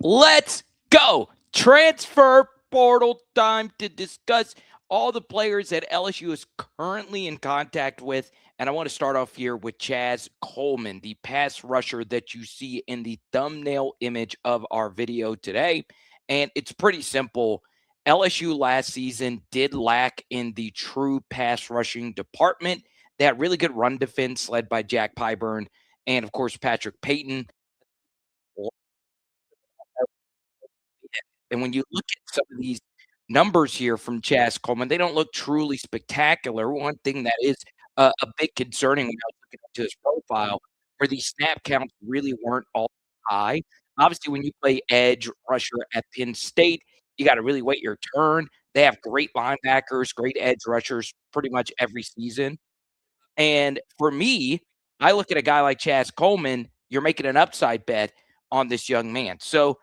Let's go. Transfer portal time to discuss all the players that LSU is currently in contact with. And I want to start off here with Chaz Coleman, the pass rusher that you see in the thumbnail image of our video today. And it's pretty simple. LSU last season did lack in the true pass rushing department. They had really good run defense led by Jack Pyburn and, of course, Patrick Payton. And when you look at some of these numbers here from Chaz Coleman, they don't look truly spectacular. One thing that is a bit concerning when I was looking into his profile, where these snap counts really weren't all high. Obviously, when you play edge rusher at Penn State, you got to really wait your turn. They have great linebackers, great edge rushers pretty much every season. And for me, I look at a guy like Chaz Coleman, you're making an upside bet on this young man. So,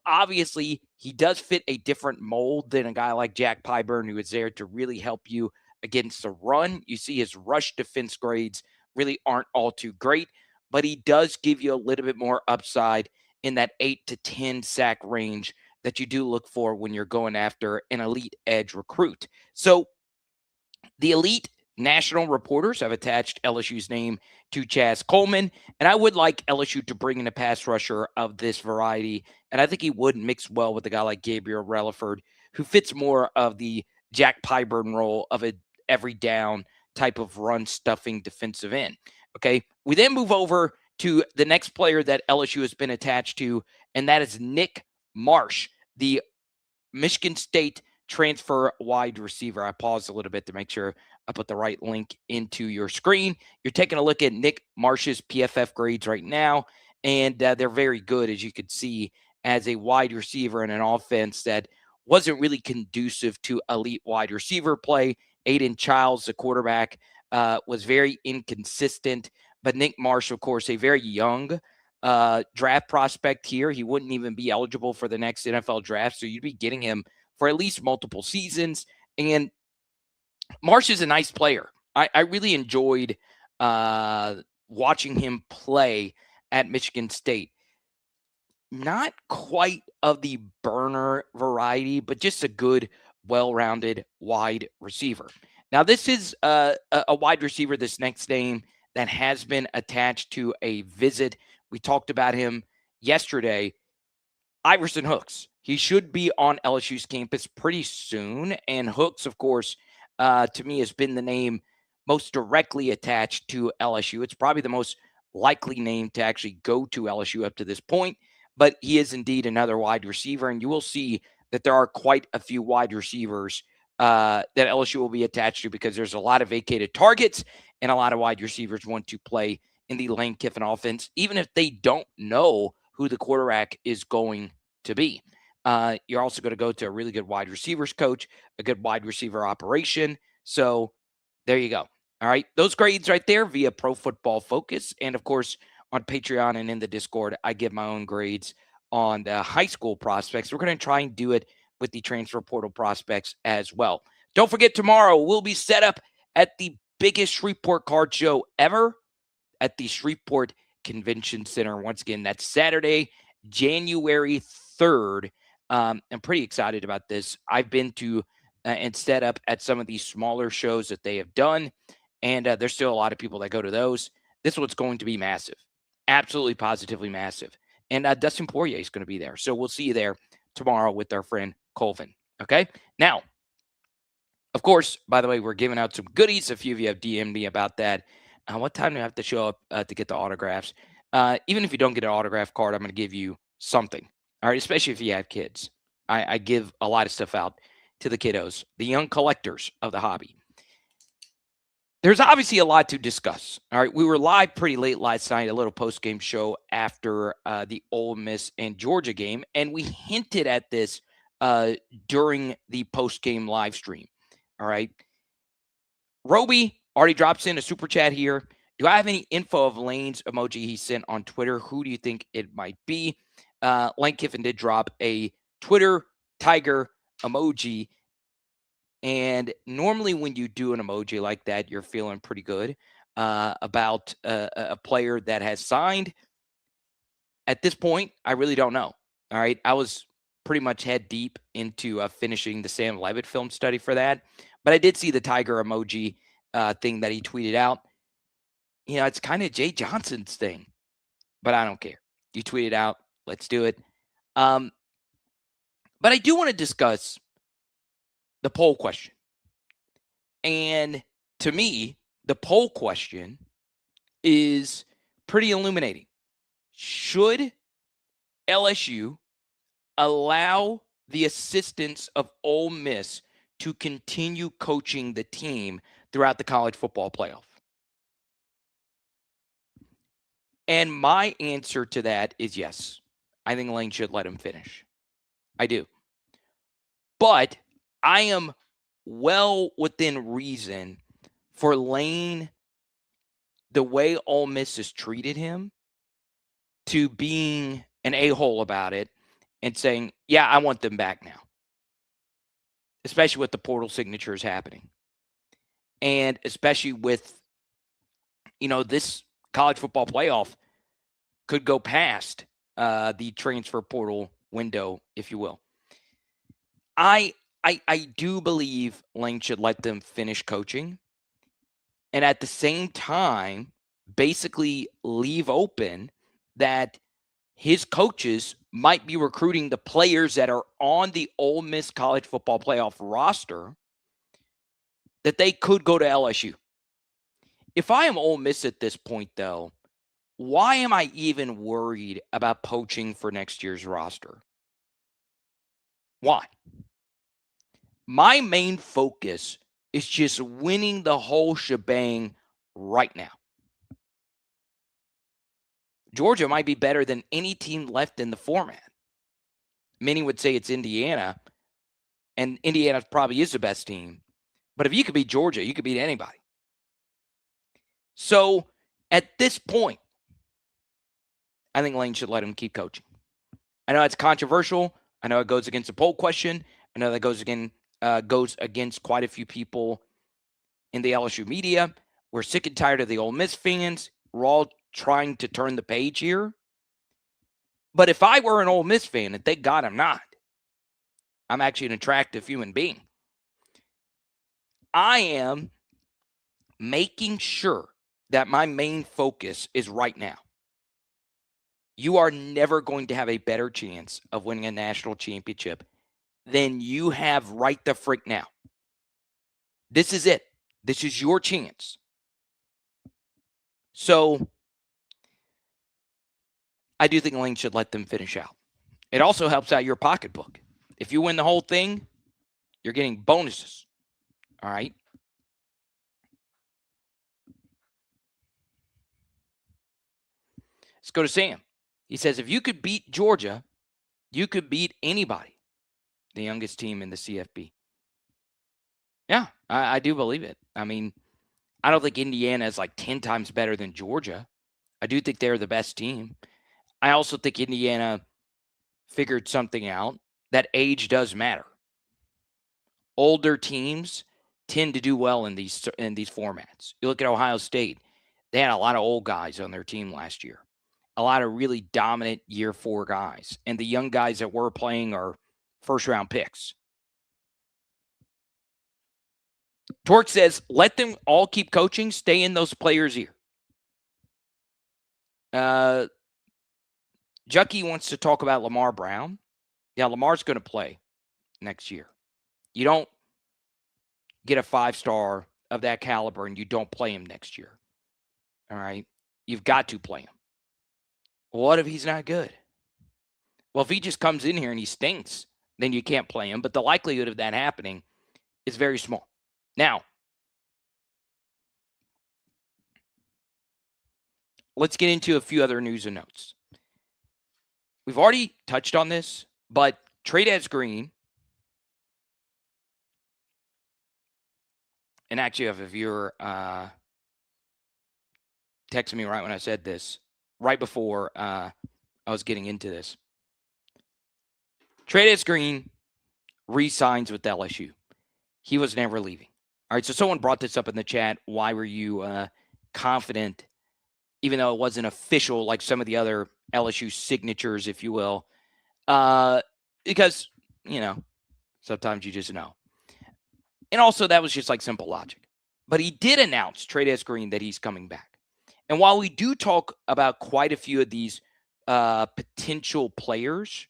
obviously he does fit a different mold than a guy like Jack Pyburn, who is there to really help you against the run. You see his rush defense grades really aren't all too great, but he does give you a little bit more upside in that 8 to 10 sack range that you do look for when you're going after an elite edge recruit. So the elite national reporters have attached LSU's name to Chaz Coleman, and I would like LSU to bring in a pass rusher of this variety, and I think he would mix well with a guy like Gabriel Relaford, who fits more of the Jack Pyburn role of a every down type of run stuffing defensive end. Okay, we then move over to the next player that LSU has been attached to, and that is Nick Marsh, the Michigan State transfer wide receiver. I paused a little bit to make sure I put the right link into your screen. You're taking a look at Nick Marsh's PFF grades right now, and they're very good, as you can see, as a wide receiver in an offense that wasn't really conducive to elite wide receiver play. Aiden Childs, the quarterback, was very inconsistent, but Nick Marsh, of course, a very young draft prospect here. He wouldn't even be eligible for the next NFL draft. So you'd be getting him for at least multiple seasons. And Marsh is a nice player. I really enjoyed watching him play at Michigan State. Not quite of the burner variety, but just a good, well rounded wide receiver. Now, this is a wide receiver, this next name, that has been attached to a visit. We talked about him yesterday. Iverson Hooks. He should be on LSU's campus pretty soon. And Hooks, of course, to me, has been the name most directly attached to LSU. It's probably the most likely name to actually go to LSU up to this point. But he is indeed another wide receiver. And you will see that there are quite a few wide receivers that LSU will be attached to because there's a lot of vacated targets and a lot of wide receivers want to play in the Lane Kiffin offense, even if they don't know who the quarterback is going to be. You're also going to go to a really good wide receivers coach, a good wide receiver operation. So there you go. All right. Those grades right there via Pro Football Focus. And of course, on Patreon and in the Discord, I give my own grades on the high school prospects. We're going to try and do it with the transfer portal prospects as well. Don't forget, tomorrow we'll be set up at the biggest Shreveport card show ever at the Shreveport Convention Center. Once again, that's Saturday, January 3rd. I'm pretty excited about this. I've been to and set up at some of these smaller shows that they have done, and there's still a lot of people that go to those. This one's going to be massive, absolutely positively massive. And Dustin Poirier is going to be there. So we'll see you there tomorrow with our friend Colvin. Okay. Now, of course, by the way, we're giving out some goodies. A few of you have DM'd me about that. What time do I have to show up to get the autographs? Even if you don't get an autograph card, I'm going to give you something. All right, especially if you have kids. I give a lot of stuff out to the kiddos, the young collectors of the hobby. There's obviously a lot to discuss. All right, we were live pretty late last night, a little post-game show after the Ole Miss and Georgia game, and we hinted at this during the post-game live stream. All right, Roby already drops in a super chat here. Do I have any info of Lane's emoji he sent on Twitter? Who do you think it might be? Lane Kiffin did drop a Twitter tiger emoji. And normally when you do an emoji like that, you're feeling pretty good about a player that has signed. At this point, I really don't know. All right. I was pretty much head deep into finishing the Sam Leavitt film study for that. But I did see the tiger emoji thing that he tweeted out. It's kind of Jay Johnson's thing, but I don't care. You tweet it out. Let's do it. But I do want to discuss the poll question. And to me, the poll question is pretty illuminating. Should LSU allow the assistance of Ole Miss to continue coaching the team throughout the college football playoff? And my answer to that is yes. I think Lane should let him finish. I do. But I am well within reason for Lane, the way Ole Miss has treated him, to being an a-hole about it and saying, yeah, I want them back now, especially with the portal signatures happening. And especially with, this college football playoff could go past the transfer portal window, if you will. I do believe Lane should let them finish coaching, and at the same time, basically leave open that his coaches might be recruiting the players that are on the Ole Miss college football playoff roster, that they could go to LSU. If I am Ole Miss at this point, though, why am I even worried about poaching for next year's roster? Why? My main focus is just winning the whole shebang right now. Georgia might be better than any team left in the format. Many would say it's Indiana, and Indiana probably is the best team. But if you could beat Georgia, you could beat anybody. So at this point, I think Lane should let him keep coaching. I know it's controversial. I know it goes against the poll question. I know that goes against quite a few people in the LSU media. We're sick and tired of the Ole Miss fans. We're all trying to turn the page here. But if I were an Ole Miss fan, and thank God I'm not, I'm actually an attractive human being, I am making sure that my main focus is right now. You are never going to have a better chance of winning a national championship than you have right the frick now. This is it. This is your chance. So I do think Lane should let them finish out. It also helps out your pocketbook. If you win the whole thing, you're getting bonuses. All right. Let's go to Sam. He says, if you could beat Georgia, you could beat anybody, the youngest team in the CFB. Yeah, I do believe it. I mean, I don't think Indiana is like 10 times better than Georgia. I do think they're the best team. I also think Indiana figured something out, that age does matter. Older teams tend to do well in these formats. You look at Ohio State. They had a lot of old guys on their team last year. A lot of really dominant year 4 guys. And the young guys that were playing are first-round picks. Torque says, let them all keep coaching. Stay in those players' ear. Jucky wants to talk about Lamar Brown. Yeah, Lamar's going to play next year. You don't get a 5-star of that caliber and you don't play him next year. All right? You've got to play him. What if he's not good? Well, if he just comes in here and he stinks, then you can't play him. But the likelihood of that happening is very small. Now, let's get into a few other news and notes. We've already touched on this, but Trey'Dez Green, and actually I have a viewer texted me right when I said this, right before I was getting into this. Trey'Dez Green re-signs with LSU. He was never leaving. All right, so someone brought this up in the chat. Why were you confident, even though it wasn't official like some of the other LSU signatures, if you will, Because, you know, sometimes you just know. And also, that was just like simple logic. But he did announce, Trey'Dez Green, that he's coming back. And while we do talk about quite a few of these potential players,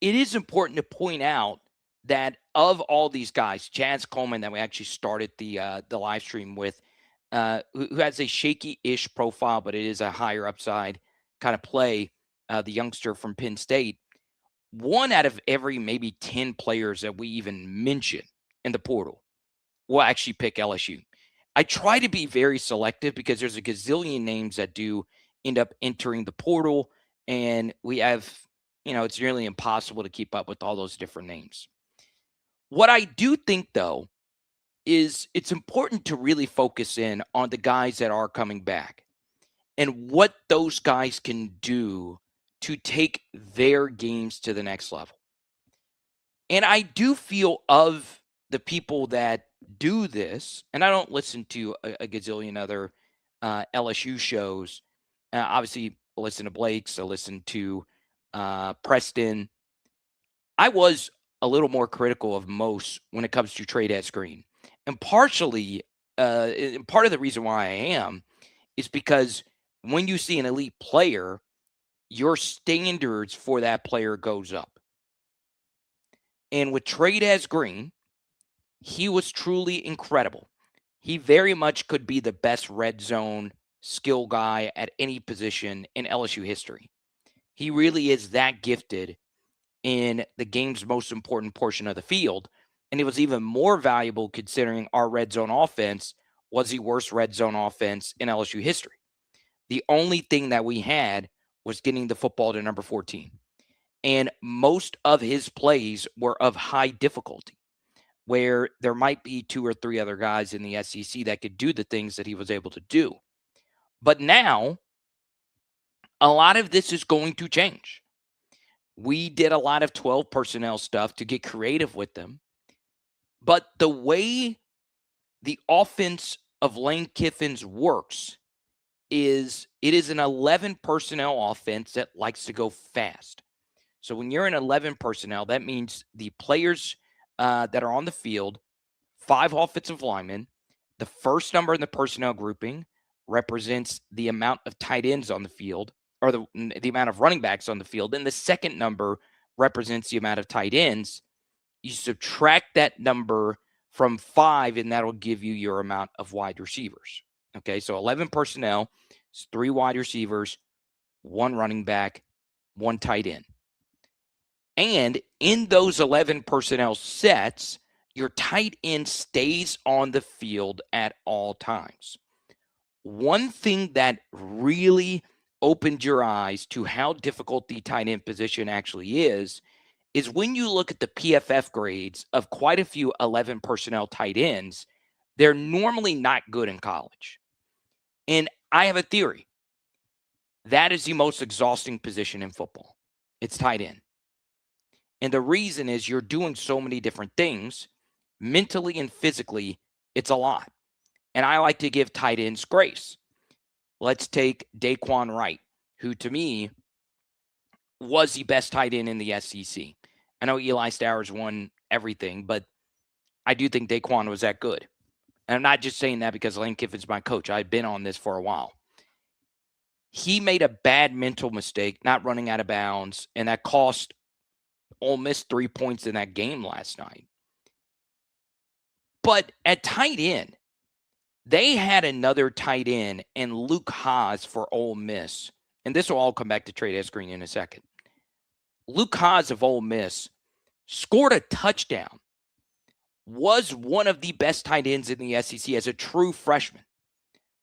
it is important to point out that of all these guys, Chaz Coleman, that we actually started the live stream with, who has a shaky-ish profile, but it is a higher upside kind of play, the youngster from Penn State, one out of every maybe 10 players that we even mention in the portal will actually pick LSU. I try to be very selective because there's a gazillion names that do end up entering the portal, and we have, it's nearly impossible to keep up with all those different names. What I do think, though, is it's important to really focus in on the guys that are coming back and what those guys can do to take their games to the next level. And I do feel of the people that do this, and I don't listen to a gazillion other LSU shows. Obviously, I listen to Blake's, I listen to Preston. I was a little more critical of most when it comes to Trey'Dez Green. And partially, and part of the reason why I am is because when you see an elite player, your standards for that player goes up. And with Trey'Dez Green, he was truly incredible. He very much could be the best red zone skill guy at any position in LSU history. He really is that gifted in the game's most important portion of the field. And it was even more valuable considering our red zone offense was the worst red zone offense in LSU history. The only thing that we had was getting the football to number 14. And most of his plays were of high difficulty, where there might be 2 or 3 other guys in the SEC that could do the things that he was able to do. But now, a lot of this is going to change. We did a lot of 12 personnel stuff to get creative with them. But the way the offense of Lane Kiffin's works is it is an 11 personnel offense that likes to go fast. So when you're in 11 personnel, that means the players that are on the field, 5 offensive linemen, the first number in the personnel grouping represents the amount of tight ends on the field, or the amount of running backs on the field, and the second number represents the amount of tight ends. You subtract that number from 5, and that'll give you your amount of wide receivers. Okay, so 11 personnel, 3 wide receivers, 1 running back, 1 tight end. And in those 11 personnel sets, your tight end stays on the field at all times. One thing that really opened your eyes to how difficult the tight end position actually is when you look at the PFF grades of quite a few 11 personnel tight ends, they're normally not good in college. And I have a theory. That is the most exhausting position in football. It's tight end. And the reason is you're doing so many different things. Mentally and physically, it's a lot. And I like to give tight ends grace. Let's take Daquan Wright, who to me was the best tight end in the SEC. I know Eli Stowers won everything, but I do think Daquan was that good. And I'm not just saying that because Lane Kiffin's my coach. I've been on this for a while. He made a bad mental mistake, not running out of bounds, and that cost Ole Miss 3 points in that game last night. But at tight end, they had another tight end in Luke Haas for Ole Miss. And this will all come back to Trey'Dez Green in a second. Luke Haas of Ole Miss scored a touchdown, was one of the best tight ends in the SEC as a true freshman.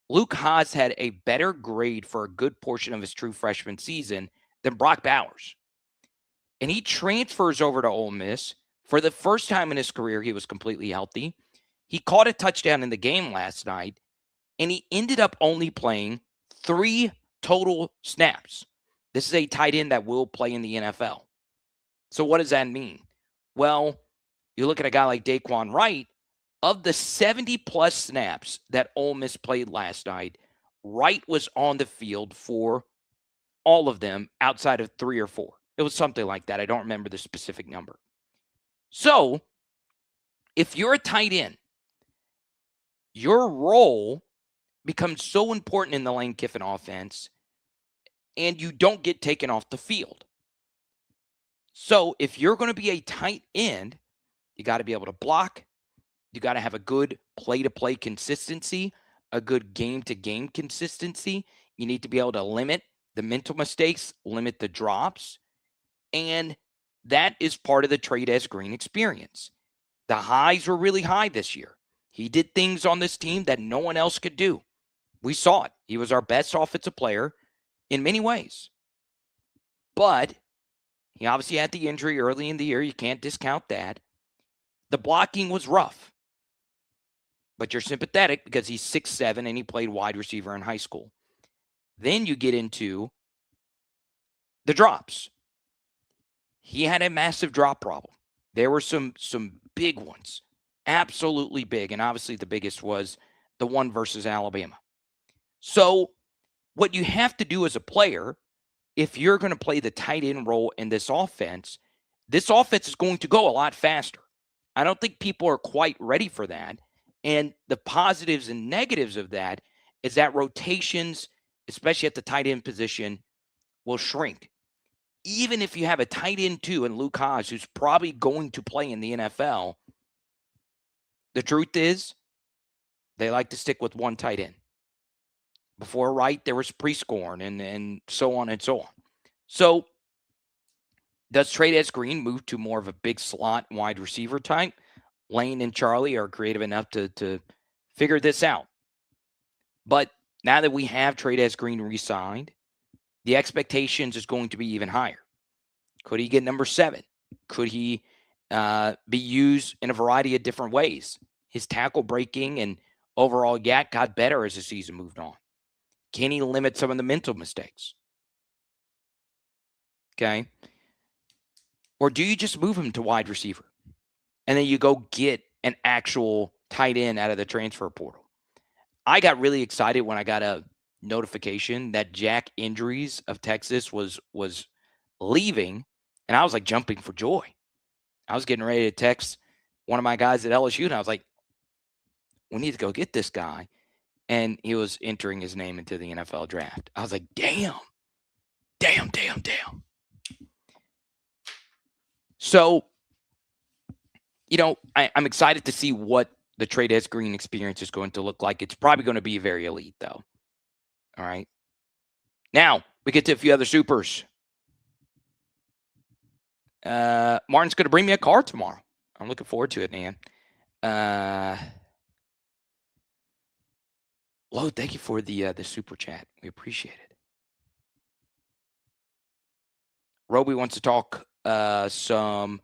Luke Haas had a better grade for a good portion of his true freshman season than Brock Bowers. And he transfers over to Ole Miss. For the first time in his career, he was completely healthy. He caught a touchdown in the game last night, and he ended up only playing 3 total snaps. This is a tight end that will play in the NFL. So what does that mean? Well, you look at a guy like Daquan Wright, of the 70-plus snaps that Ole Miss played last night, Wright was on the field for all of them outside of 3 or 4. It was something like that. I don't remember the specific number. So, if you're a tight end, your role becomes so important in the Lane Kiffin offense, and you don't get taken off the field. So, if you're going to be a tight end, you got to be able to block. You got to have a good play-to-play consistency, a good game-to-game consistency. You need to be able to limit the mental mistakes, limit the drops, and that is part of the Trey'Dez Green experience. The highs were really high this year. He did things on this team that no one else could do. We saw it. He was our best offensive player in many ways. But he obviously had the injury early in the year. You can't discount that. The blocking was rough. But you're sympathetic because he's 6'7" and he played wide receiver in high school. Then you get into the drops. He had a massive drop problem. There were some big ones, absolutely big. And obviously the biggest was the one versus Alabama. So what you have to do as a player, if you're going to play the tight end role in this offense is going to go a lot faster. I don't think people are quite ready for that. And the positives and negatives of that is that rotations, especially at the tight end position, will shrink. Even if you have a tight end too, and Luke Haas, who's probably going to play in the NFL, the truth is they like to stick with one tight end. Before Wright, there was Prescorn and so on and so on. So does Trey'Dez Green move to more of a big slot wide receiver type? Lane and Charlie are creative enough to figure this out. But now that we have Trey'Dez Green re-signed, the expectations is going to be even higher. Could he get number 7? Could he be used in a variety of different ways? His tackle breaking and overall yak got better as the season moved on. Can he limit some of the mental mistakes? Okay. Or do you just move him to wide receiver? And then you go get an actual tight end out of the transfer portal. I got really excited when I got a notification that Jack Injuries of Texas was leaving, and I was like jumping for joy. I was getting ready to text one of my guys at LSU, and I was like, we need to go get this guy. And he was entering his name into the NFL draft. I was like, damn. So, I'm excited to see what the Trey'Dez Green experience is going to look like. It's probably going to be very elite, though. All right. Now, we get to a few other supers. Martin's going to bring me a car tomorrow. I'm looking forward to it, man. Lo, thank you for the super chat. We appreciate it. Roby wants to talk some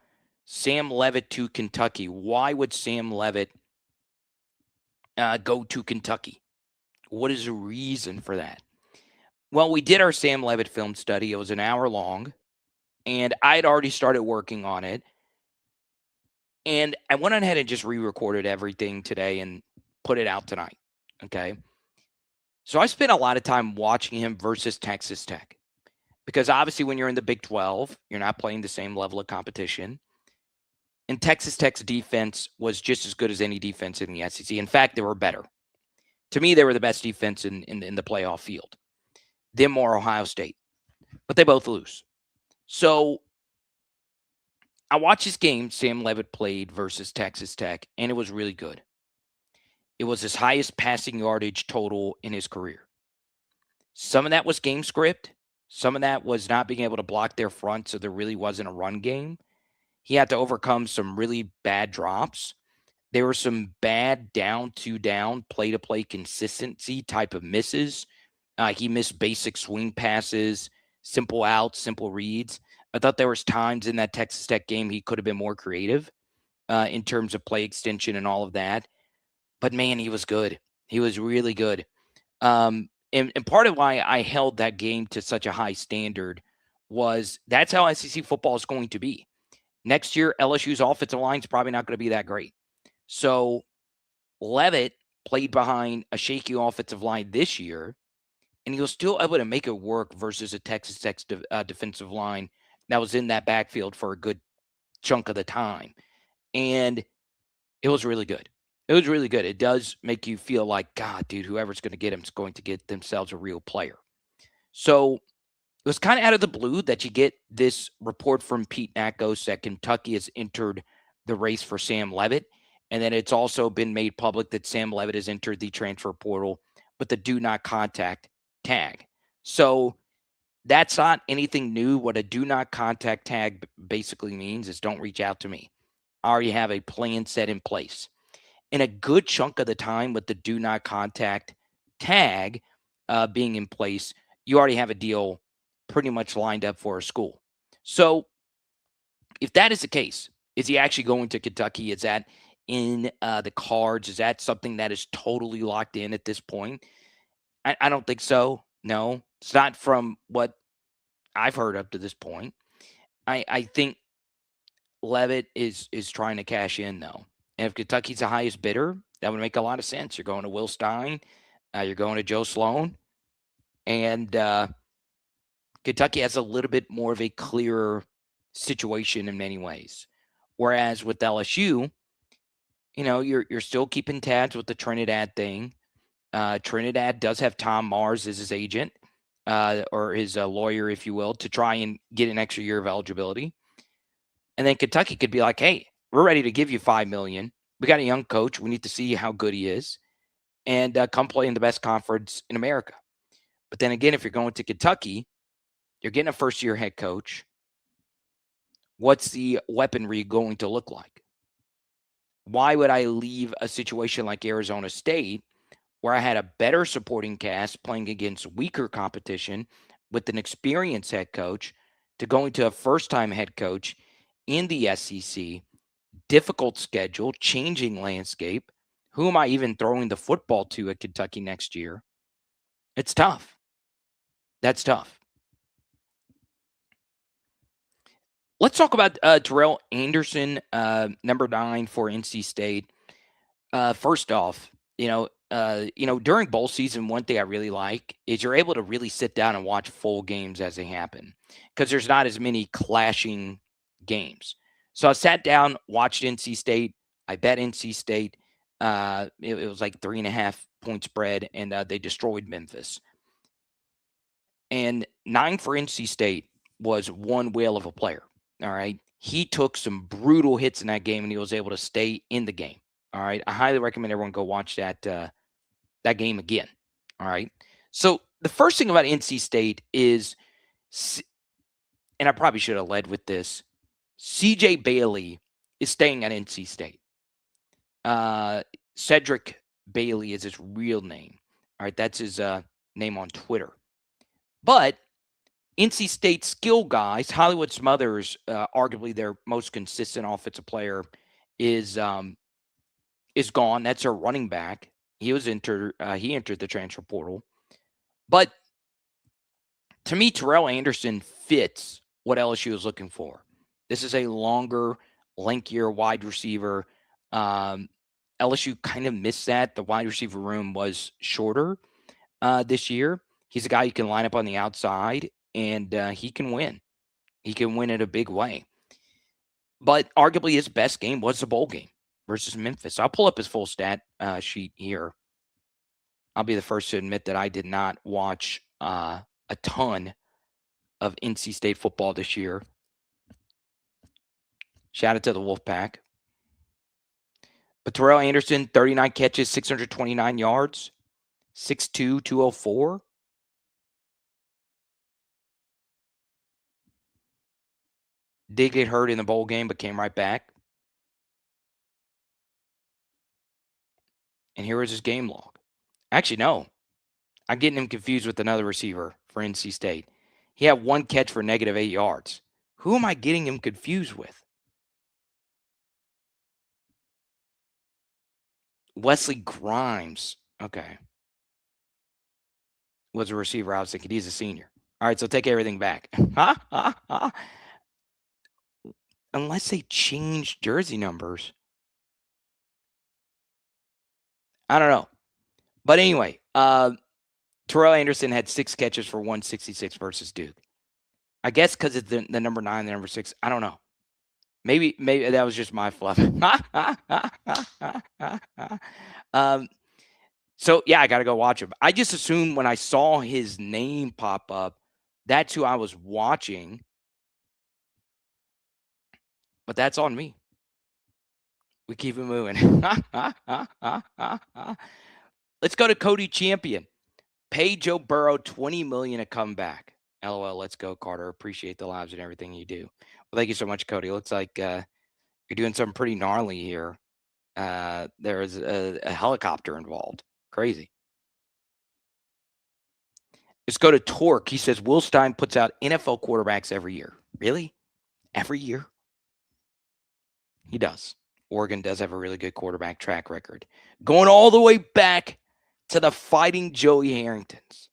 Sam Leavitt to Kentucky. Why would Sam Leavitt go to Kentucky? What is the reason for that? Well, we did our Sam Leavitt film study. It was an hour long, and I had already started working on it. And I went ahead and just re-recorded everything today and put it out tonight. Okay. So I spent a lot of time watching him versus Texas Tech. Because obviously when you're in the Big 12, you're not playing the same level of competition. And Texas Tech's defense was just as good as any defense in the SEC. In fact, they were better. To me, they were the best defense in the playoff field. Them or Ohio State. But they both lose. So I watched this game Sam Leavitt played versus Texas Tech, and it was really good. It was his highest passing yardage total in his career. Some of that was game script. Some of that was not being able to block their front, so there really wasn't a run game. He had to overcome some really bad drops. There were some bad down-to-down, play-to-play consistency type of misses. He missed basic swing passes, simple outs, simple reads. I thought there was times in that Texas Tech game he could have been more creative in terms of play extension and all of that. But, man, he was good. He was really good. And part of why I held that game to such a high standard was that's how SEC football is going to be. Next year, LSU's offensive line is probably not going to be that great. So Leavitt played behind a shaky offensive line this year, and he was still able to make it work versus a Texas Tech defensive line that was in that backfield for a good chunk of the time. And it was really good. It was really good. It does make you feel like, God, dude, whoever's going to get him is going to get themselves a real player. So it was kind of out of the blue that you get this report from Pete Nakos that Kentucky has entered the race for Sam Leavitt. And then it's also been made public that Sam Leavitt has entered the transfer portal with the do not contact tag. So that's not anything new. What a do not contact tag basically means is don't reach out to me. I already have a plan set in place. And a good chunk of the time with the do not contact tag being in place, you already have a deal pretty much lined up for a school. So if that is the case, is he actually going to Kentucky? Is that in the cards? Is that something that is totally locked in at this point? I don't think so. No, it's not from what I've heard up to this point. I think Leavitt is trying to cash in though. And if Kentucky's the highest bidder, that would make a lot of sense. You're going to Will Stein, you're going to Joe Sloan, and Kentucky has a little bit more of a clearer situation in many ways. Whereas with LSU, you're still keeping tabs with the Trey'Dez thing. Trey'Dez does have Tom Mars as his agent, or his lawyer, if you will, to try and get an extra year of eligibility. And then Kentucky could be like, hey, we're ready to give you $5 million. We got a young coach. We need to see how good he is. And come play in the best conference in America. But then again, if you're going to Kentucky, you're getting a first-year head coach. What's the weaponry going to look like? Why would I leave a situation like Arizona State, where I had a better supporting cast playing against weaker competition with an experienced head coach, to going to a first-time head coach in the SEC, difficult schedule, changing landscape? Who am I even throwing the football to at Kentucky next year? It's tough. That's tough. Let's talk about Terrell Anderson, number 9 for NC State. First off, during bowl season, one thing I really like is you're able to really sit down and watch full games as they happen, because there's not as many clashing games. So I sat down, watched NC State. I bet NC State. It was like 3.5-point spread, and they destroyed Memphis. And 9 for NC State was one whale of a player. All right. He took some brutal hits in that game, and he was able to stay in the game. All right. I highly recommend everyone go watch that game again. All right. So the first thing about NC State is, and I probably should have led with this, CJ Bailey is staying at NC State. Cedric Bailey is his real name. All right. That's his name on Twitter. But NC State skill guys, Hollywood Smothers, arguably their most consistent offensive player, is gone. That's their running back. He entered the transfer portal. But to me, Terrell Anderson fits what LSU is looking for. This is a longer, lankier wide receiver. LSU kind of missed that. The wide receiver room was shorter this year. He's a guy you can line up on the outside, and he can win. He can win in a big way. But arguably his best game was the bowl game versus Memphis. I'll pull up his full stat sheet here. I'll be the first to admit that I did not watch a ton of NC State football this year. Shout out to the Wolfpack. But Terrell Anderson, 39 catches, 629 yards, 6'2", 204. Did get hurt in the bowl game, but came right back. And here is his game log. Actually, no. I'm getting him confused with another receiver for NC State. He had 1 catch for -8 yards. Who am I getting him confused with? Wesley Grimes. Okay. Was a receiver. I was thinking he's a senior. All right, so take everything back. Unless they change jersey numbers. I don't know. But anyway, Terrell Anderson had 6 catches for 166 versus Duke. I guess because it's the number 9, the number 6. I don't know. Maybe that was just my fluff. um, so yeah, I got to go watch him. I just assumed when I saw his name pop up, that's who I was watching. But that's on me. We keep it moving. Let's go to Cody Champion. Pay Joe Burrow $20 million to come back. LOL. Let's go, Carter. Appreciate the lives and everything you do. Well, thank you so much, Cody. Looks like you're doing something pretty gnarly here. There is a helicopter involved. Crazy. Let's go to Torque. He says Will Stein puts out NFL quarterbacks every year. Really? Every year? He does. Oregon does have a really good quarterback track record. Going all the way back to the Fighting Joey Harringtons.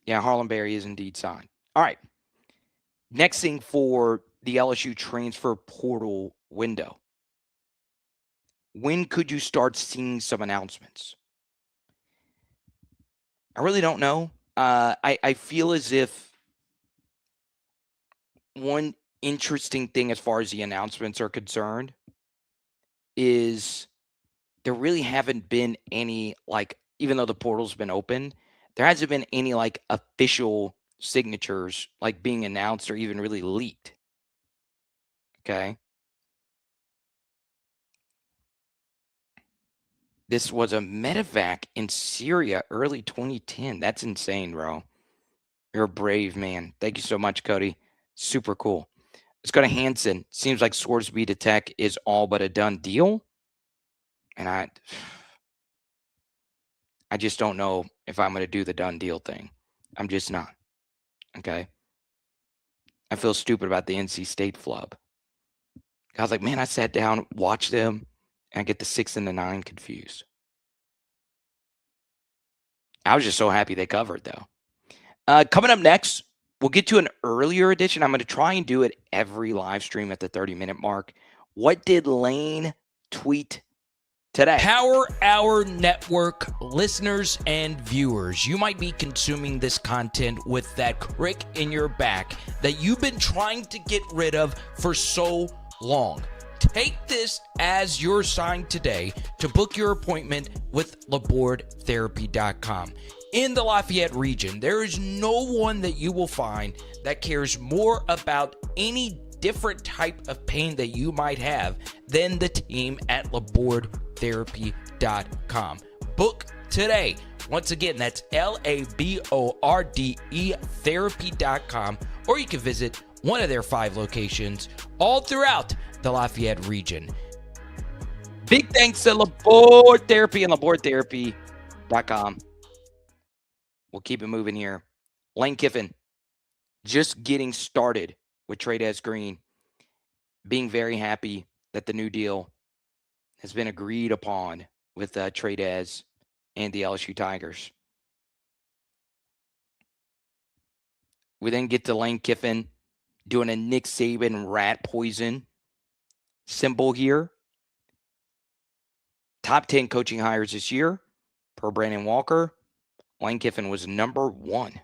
Yeah, Harlem Berry is indeed signed. All right. Next thing for the LSU transfer portal window. When could you start seeing some announcements? I really don't know. I feel as if one interesting thing as far as the announcements are concerned is there really haven't been any, like, even though the portal's been open, there hasn't been any like official signatures like being announced or even really leaked. Okay. This was a medevac in Syria early 2010. That's insane, bro. You're a brave man. Thank you so much, Cody. Super cool. Let's go to Hanson. Seems like Swordsby to Tech is all but a done deal. And I just don't know if I'm going to do the done deal thing. I'm just not. Okay. I feel stupid about the NC State flub. I was like, man, I sat down, watched them, and I get the 6 and the 9 confused. I was just so happy they covered, though. Coming up next, we'll get to an earlier edition. I'm going to try and do it every live stream at the 30-minute mark. What did Lane tweet today? Power Hour Network listeners and viewers, you might be consuming this content with that crick in your back that you've been trying to get rid of for so long. Take this as your sign today to book your appointment with LabourdTherapy.com. In the Lafayette region, there is no one that you will find that cares more about any different type of pain that you might have than the team at LabourdTherapy.com. Book today. Once again, that's LABORDE therapy.com, or you can visit one of their 5 locations all throughout the Lafayette region. Big thanks to Labord Therapy and LabourdTherapy.com. We'll keep it moving here. Lane Kiffin just getting started with Trey'Dez Green, being very happy that the new deal has been agreed upon with Trey'Dez and the LSU Tigers. We then get to Lane Kiffin doing a Nick Saban rat poison symbol here. Top 10 coaching hires this year per Brandon Walker. Lane Kiffin was number 1.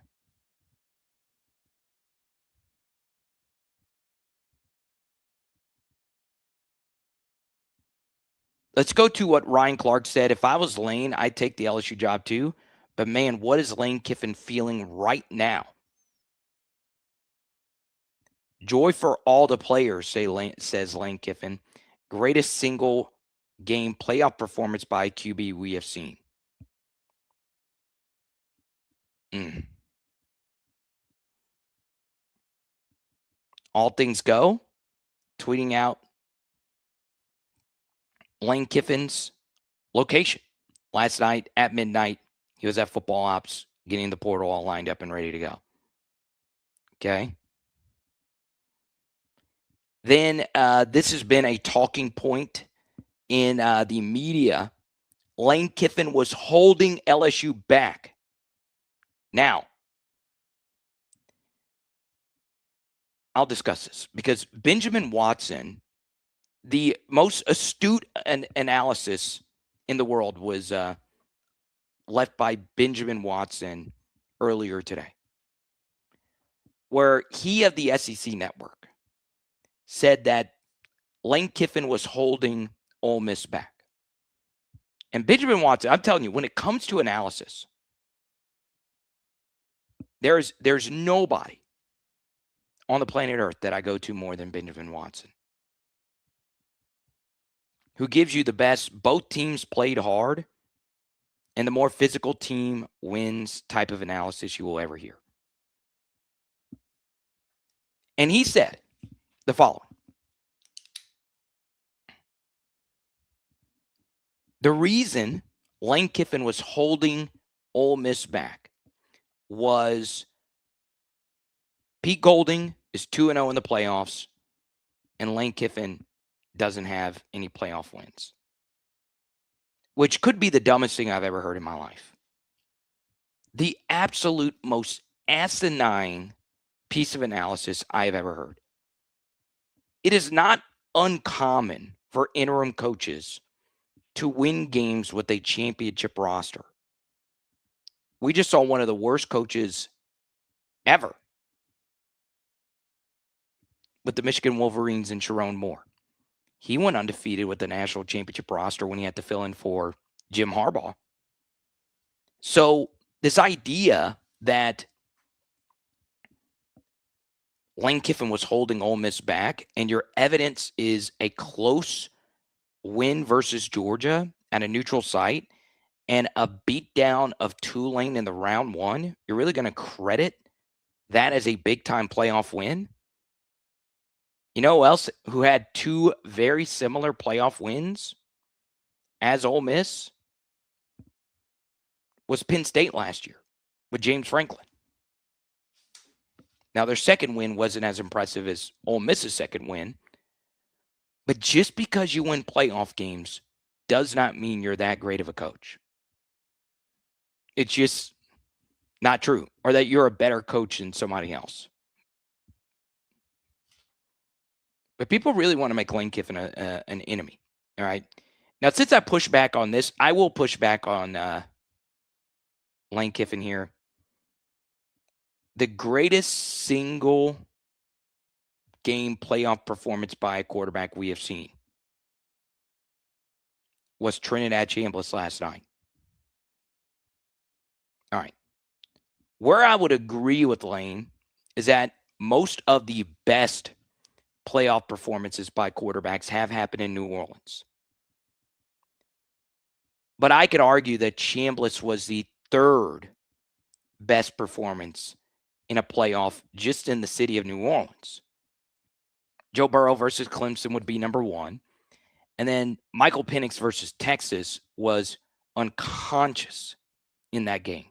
Let's go to what Ryan Clark said. If I was Lane, I'd take the LSU job too. But man, what is Lane Kiffin feeling right now? Joy for all the players, says Lane Kiffin. Greatest single game playoff performance by QB we have seen. All things go. Tweeting out Lane Kiffin's location. Last night at midnight, he was at Football Ops, getting the portal all lined up and ready to go. Okay. Then this has been a talking point in the media. Lane Kiffin was holding LSU back. Now, I'll discuss this because Benjamin Watson The most astute analysis in the world was left by Benjamin Watson earlier today, where he of the SEC Network said that Lane Kiffin was holding Ole Miss back. And Benjamin Watson, I'm telling you, when it comes to analysis, there's nobody on the planet Earth that I go to more than Benjamin Watson, who gives you the best, both teams played hard, and the more physical team wins type of analysis you will ever hear. And he said the following. The reason Lane Kiffin was holding Ole Miss back was Pete Golding is 2-0 in the playoffs, and Lane Kiffin doesn't have any playoff wins, which could be the dumbest thing I've ever heard in my life. The absolute most asinine piece of analysis I have ever heard. It is not uncommon for interim coaches to win games with a championship roster. We just saw one of the worst coaches ever with the Michigan Wolverines and Sharon Moore. He went undefeated with the national championship roster when he had to fill in for Jim Harbaugh. So this idea that Lane Kiffin was holding Ole Miss back and your evidence is a close win versus Georgia at a neutral site and a beatdown of Tulane in the round one, you're really going to credit that as a big-time playoff win? You know who else who had two very similar playoff wins as Ole Miss? Was Penn State last year with James Franklin. Now, their second win wasn't as impressive as Ole Miss's second win, but just because you win playoff games does not mean you're that great of a coach. It's just not true, or that you're a better coach than somebody else. But people really want to make Lane Kiffin an enemy, all right? Now, since I push back on this, I will push back on Lane Kiffin here. The greatest single game playoff performance by a quarterback we have seen was Trinidad Chambliss last night. All right. Where I would agree with Lane is that most of the best playoff performances by quarterbacks have happened in New Orleans. But I could argue that Chambliss was the third best performance in a playoff just in the city of New Orleans. Joe Burrow versus Clemson would be number one. And then Michael Penix versus Texas was unconscious in that game.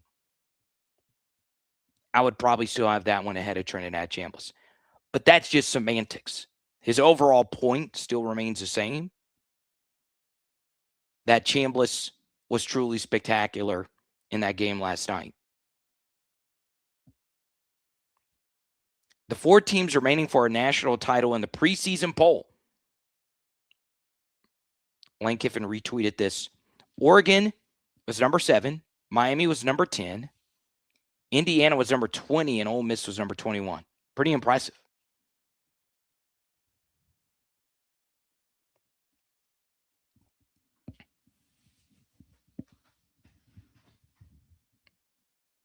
I would probably still have that one ahead of Trinidad Chambliss. But that's just semantics. His overall point still remains the same. That Chambliss was truly spectacular in that game last night. The four teams remaining for a national title in the preseason poll. Lane Kiffin retweeted this. Oregon was number 7. Miami was number 10. Indiana was number 20, and Ole Miss was number 21. Pretty impressive.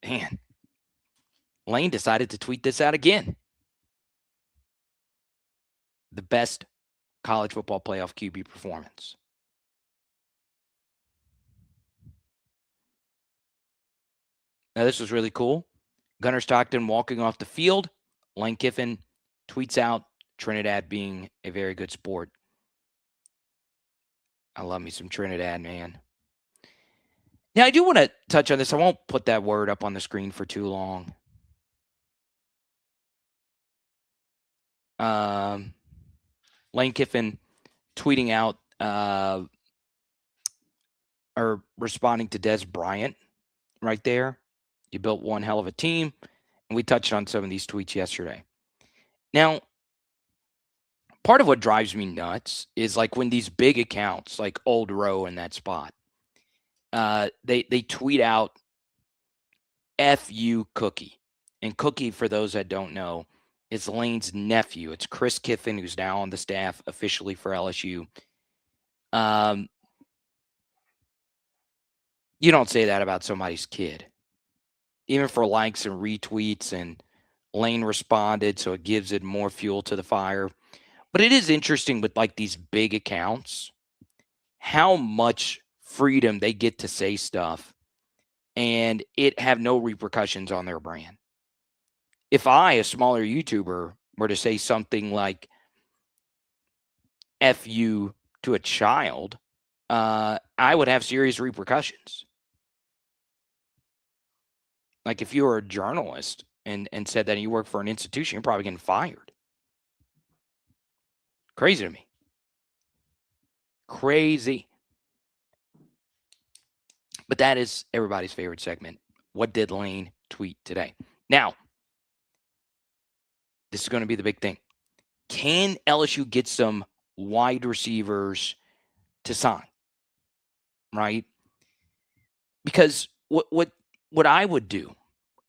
Man, Lane decided to tweet this out again. The best college football playoff QB performance. Now, this was really cool. Gunnar Stockton walking off the field. Lane Kiffin tweets out Trinidad being a very good sport. I love me some Trinidad, man. Now, I do want to touch on this. I won't put that word up on the screen for too long. Lane Kiffin tweeting out or responding to Des Bryant right there. You built one hell of a team. And we touched on some of these tweets yesterday. Now, part of what drives me nuts is like when these big accounts like Old Row in that spot, they tweet out "F you Cookie," and Cookie, for those that don't know, is Lane's nephew. It's Chris Kiffin, who's now on the staff officially for LSU. Um, you don't say that about somebody's kid, even for likes and retweets. And Lane responded, so it gives it more fuel to the fire. But it is interesting with like these big accounts, how much freedom they get to say stuff and it have no repercussions on their brand. If I, a smaller YouTuber, were to say something like F you to a child, I would have serious repercussions. Like if you were a journalist and said that you work for an institution, you're probably getting fired. Crazy to me. Crazy. But that is everybody's favorite segment. What did Lane tweet today? Now, this is going to be the big thing. Can LSU get some wide receivers to sign? Right? Because what I would do,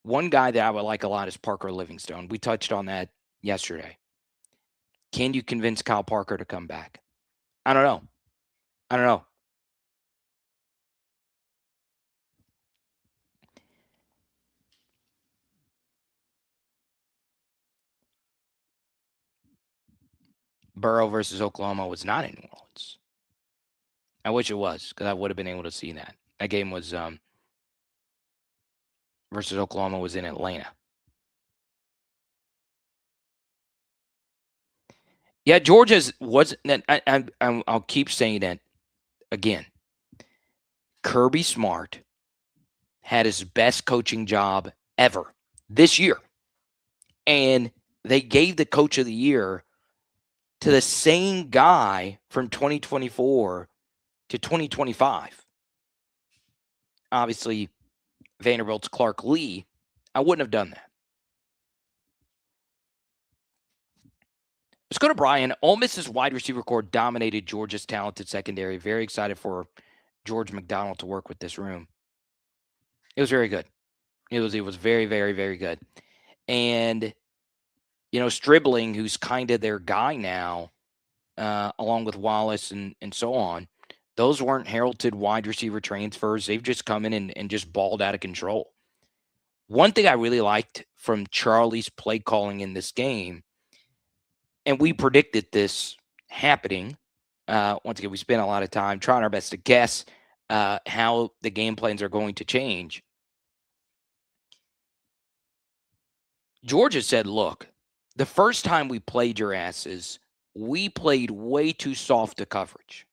one guy that I would like a lot is Parker Livingstone. We touched on that yesterday. Can you convince Kyle Parker to come back? I don't know. I don't know. Burrow versus Oklahoma was not in New Orleans. I wish it was because I would have been able to see that. That game was versus Oklahoma was in Atlanta. Yeah, Georgia's wasn't. I'll keep saying that again. Kirby Smart had his best coaching job ever this year, and they gave the coach of the year to the same guy from 2024 to 2025. Obviously, Vanderbilt's Clark Lee. I wouldn't have done that. Let's go to Brian. Ole Miss's wide receiver core dominated Georgia's talented secondary. Very excited for George McDonald to work with this room. It was very good. It was very, very, very good. And, Stribling, who's kind of their guy now, along with Wallace and so on, those weren't heralded wide receiver transfers. They've just come in and just balled out of control. One thing I really liked from Charlie's play calling in this game, and we predicted this happening. Once again, we spent a lot of time trying our best to guess how the game plans are going to change. Georgia said, look, the first time we played your asses, we played way too soft to coverage.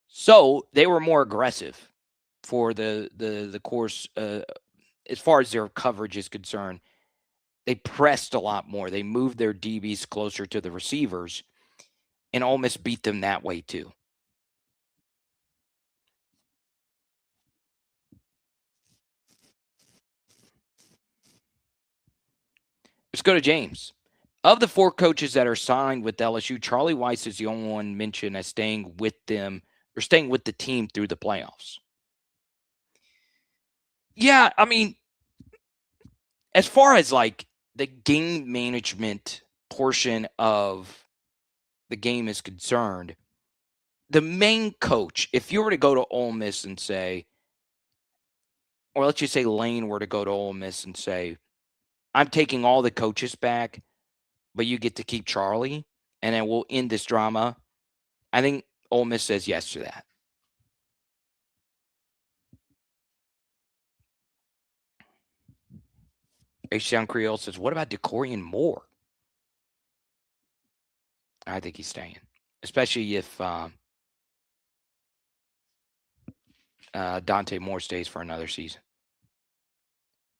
So they were more aggressive for the course as far as their coverage is concerned. They pressed a lot more. They moved their DBs closer to the receivers, and Ole Miss beat them that way too. Let's go to James. Of the 4 coaches that are signed with LSU, Charlie Weiss is the only one mentioned as staying with them or staying with the team through the playoffs. Yeah, I mean, as far as like the game management portion of the game is concerned, the main coach, if you were to go to Ole Miss and say, or let's just say Lane were to go to Ole Miss and say, I'm taking all the coaches back, but you get to keep Charlie, and then we'll end this drama. I think Ole Miss says yes to that. H-Town Creole says, what about DeCorian Moore? I think he's staying, especially if Dante Moore stays for another season.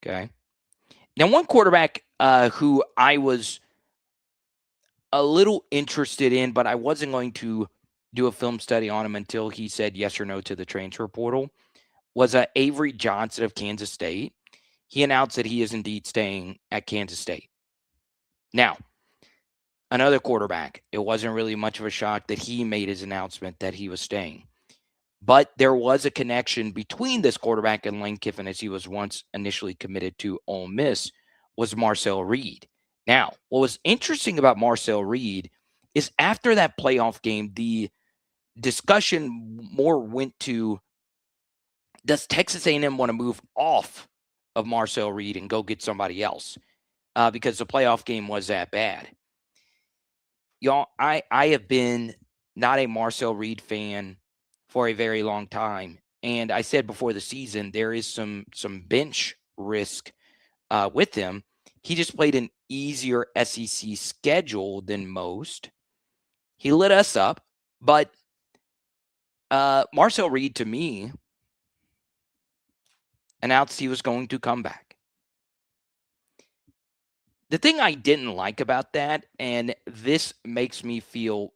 Okay. Now, one quarterback who I was a little interested in, but I wasn't going to do a film study on him until he said yes or no to the transfer portal, was Avery Johnson of Kansas State. He announced that he is indeed staying at Kansas State. Now, Another quarterback, it wasn't really much of a shock that he made his announcement that he was staying. But there was a connection between this quarterback and Lane Kiffin, as he was once initially committed to Ole Miss, was Marcel Reed. Now, what was interesting about Marcel Reed is after that playoff game, the discussion more went to, does Texas A&M want to move off of Marcel Reed and go get somebody else? Because the playoff game was that bad. Y'all, I have been not a Marcel Reed fan for a very long time, and I said before the season there is some bench risk with him. He just played an easier SEC schedule than most. He lit us up, but Marcel Reed, to me, announced he was going to come back. The thing I didn't like about that, and this makes me feel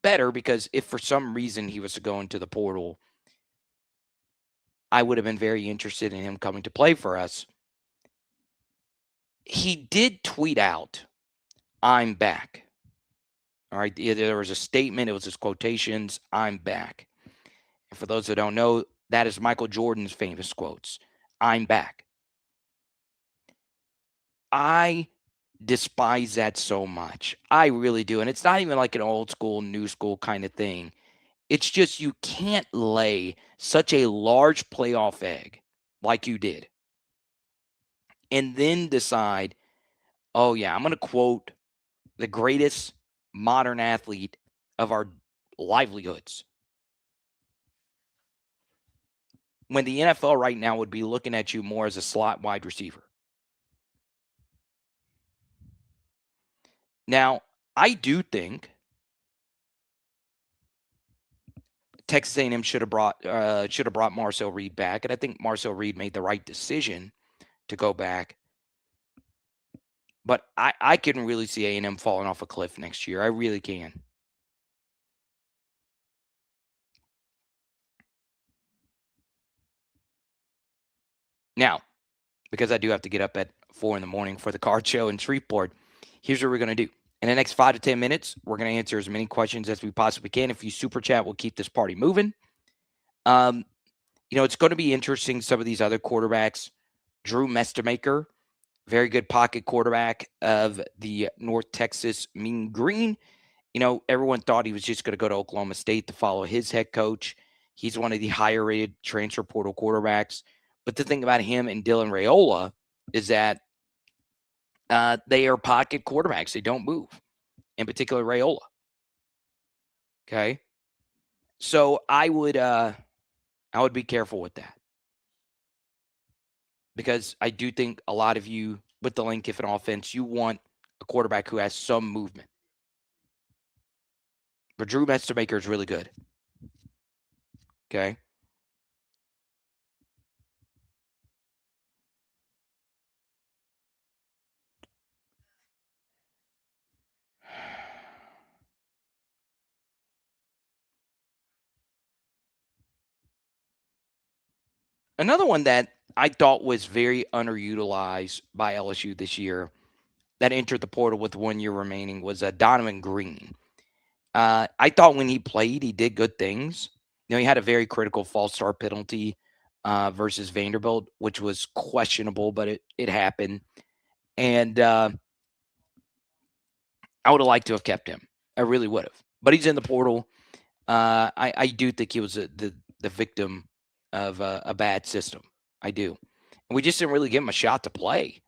better because if for some reason he was to go into the portal, I would have been very interested in him coming to play for us. He did tweet out, "I'm back." All right. There was a statement, it was his quotations, "I'm back." And for those that don't know, that is Michael Jordan's famous quotes, "I'm back." I despise that so much. I really do. And it's not even like an old school, new school kind of thing. It's just you can't lay such a large playoff egg like you did and then decide, oh, yeah, I'm going to quote the greatest modern athlete of our livelihoods. When the NFL right now would be looking at you more as a slot wide receiver. Now, I do think Texas A&M should have brought Marcel Reed back, and I think Marcel Reed made the right decision to go back. But I can really see A&M falling off a cliff next year. I really can. Now, because I do have to get up at 4 in the morning for the card show in Shreveport, here's what we're going to do. In the next 5 to 10 minutes, we're going to answer as many questions as we possibly can. If you super chat, we'll keep this party moving. It's going to be interesting. Some of these other quarterbacks, Drew Mestermaker, very good pocket quarterback of the North Texas Mean Green. Everyone thought he was just going to go to Oklahoma State to follow his head coach. He's one of the higher rated transfer portal quarterbacks. But the thing about him and Dylan Raiola is that they are pocket quarterbacks. They don't move, in particular Raiola. Okay. So I would be careful with that because I do think a lot of you with the Lane Kiffin offense, you want a quarterback who has some movement. But Drew Mestermaker is really good. Okay. Another one that I thought was very underutilized by LSU this year that entered the portal with 1 year remaining was Donovan Green. I thought when he played, he did good things. He had a very critical false start penalty versus Vanderbilt, which was questionable, but it happened. And I would have liked to have kept him. I really would have. But he's in the portal. I do think he was the victim of a bad system. I do. And we just didn't really give him a shot to play.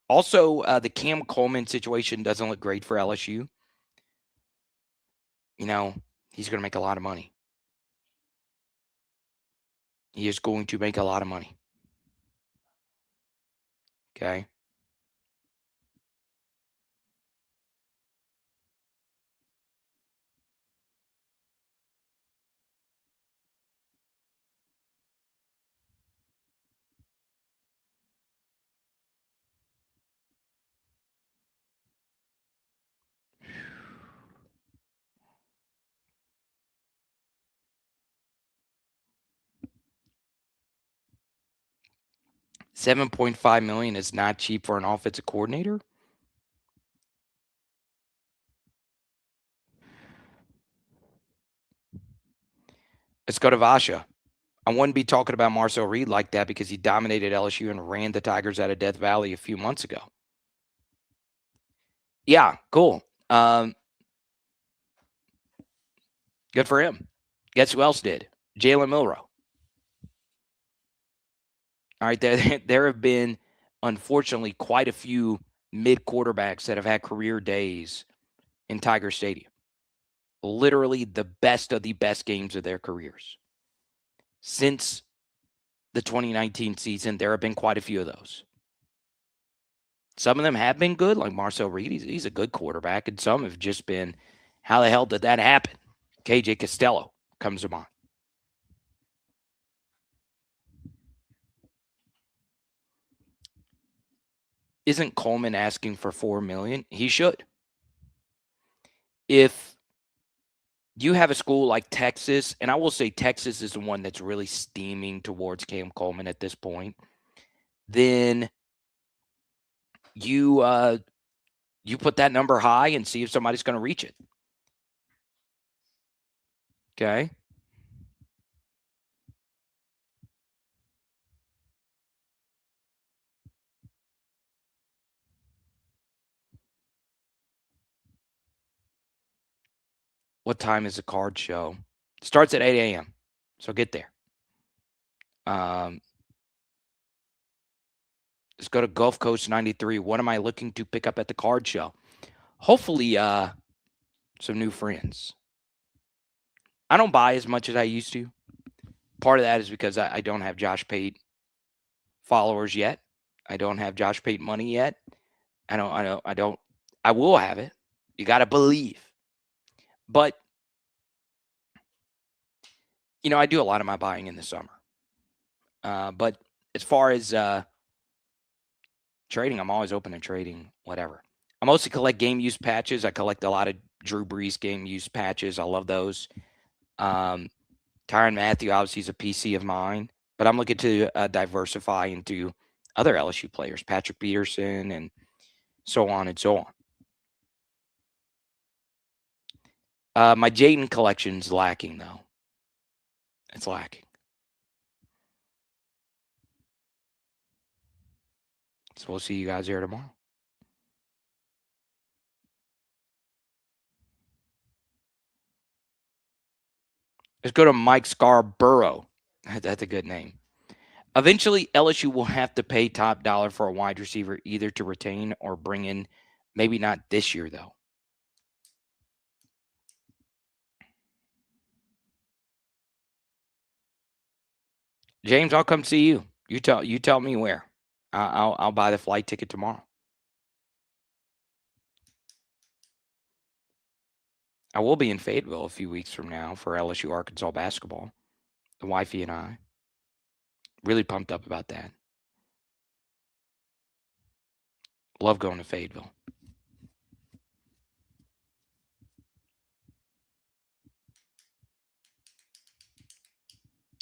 Also, the Cam Coleman situation doesn't look great for LSU. He's going to make a lot of money. He is going to make a lot of money. Okay. $7.5 million is not cheap for an offensive coordinator. Let's go to Vasha. I wouldn't be talking about Marcel Reed like that because he dominated LSU and ran the Tigers out of Death Valley a few months ago. Yeah, cool. Good for him. Guess who else did? Jalen Milroe. All right, there have been, unfortunately, quite a few mid quarterbacks that have had career days in Tiger Stadium. Literally the best of the best games of their careers. Since the 2019 season, there have been quite a few of those. Some of them have been good, like Marcel Reed. He's a good quarterback, and some have just been, how the hell did that happen? KJ Costello comes to mind. Isn't Coleman asking for $4 million? He should. If you have a school like Texas, and I will say Texas is the one that's really steaming towards Cam Coleman at this point, then you put that number high and see if somebody's going to reach it. Okay. What time is the card show? It starts at 8 a.m. So get there. Let's go to Gulf Coast 93. What am I looking to pick up at the card show? Hopefully, some new friends. I don't buy as much as I used to. Part of that is because I don't have Josh Pate followers yet. I don't have Josh Pate money yet. I will have it. You got to believe. But, I do a lot of my buying in the summer. But as far as trading, I'm always open to trading, whatever. I mostly collect game use patches. I collect a lot of Drew Brees game use patches. I love those. Tyrann Mathieu, obviously, is a PC of mine, but I'm looking to diversify into other LSU players, Patrick Peterson, and so on and so on. My Jaden collection's lacking, though. It's lacking. So we'll see you guys here tomorrow. Let's go to Mike Scarborough. That's a good name. Eventually, LSU will have to pay top dollar for a wide receiver either to retain or bring in. Maybe not this year, though. James, I'll come see you. You tell me where. I'll buy the flight ticket tomorrow. I will be in Fayetteville a few weeks from now for LSU Arkansas basketball. The wifey and I. Really pumped up about that. Love going to Fayetteville.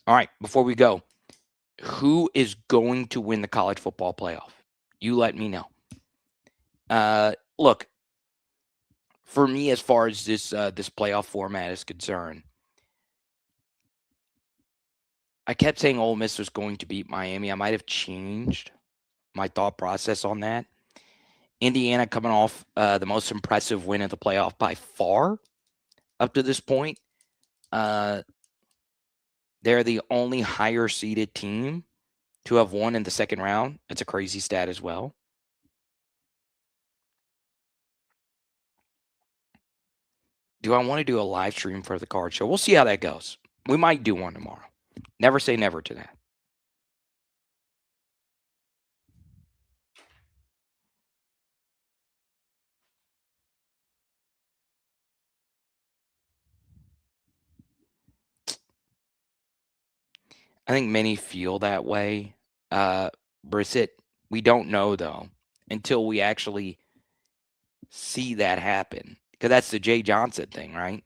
All right, before we go, who is going to win the college football playoff? You let me know. Look, for me, as far as this playoff format is concerned, I kept saying Ole Miss was going to beat Miami. I might have changed my thought process on that. Indiana coming off the most impressive win of the playoff by far up to this point. They're the only higher seeded team to have won in the second round. That's a crazy stat as well. Do I want to do a live stream for the card show? We'll see how that goes. We might do one tomorrow. Never say never to that. I think many feel that way. Brissett, we don't know, though, until we actually see that happen. Because that's the Jay Johnson thing, right?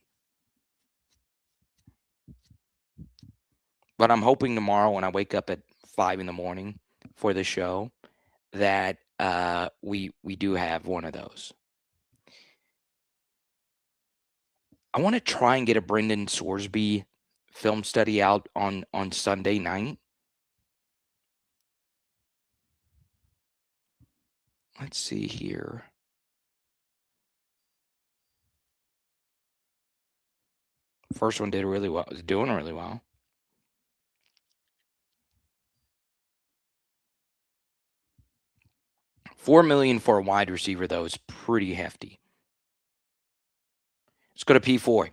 But I'm hoping tomorrow when I wake up at 5 in the morning for the show that we do have one of those. I want to try and get a Brendan Sorsby film study out on Sunday night. Let's see here. First one did really well. Was doing really well. $4 million for a wide receiver, though, is pretty hefty. Let's go to P4.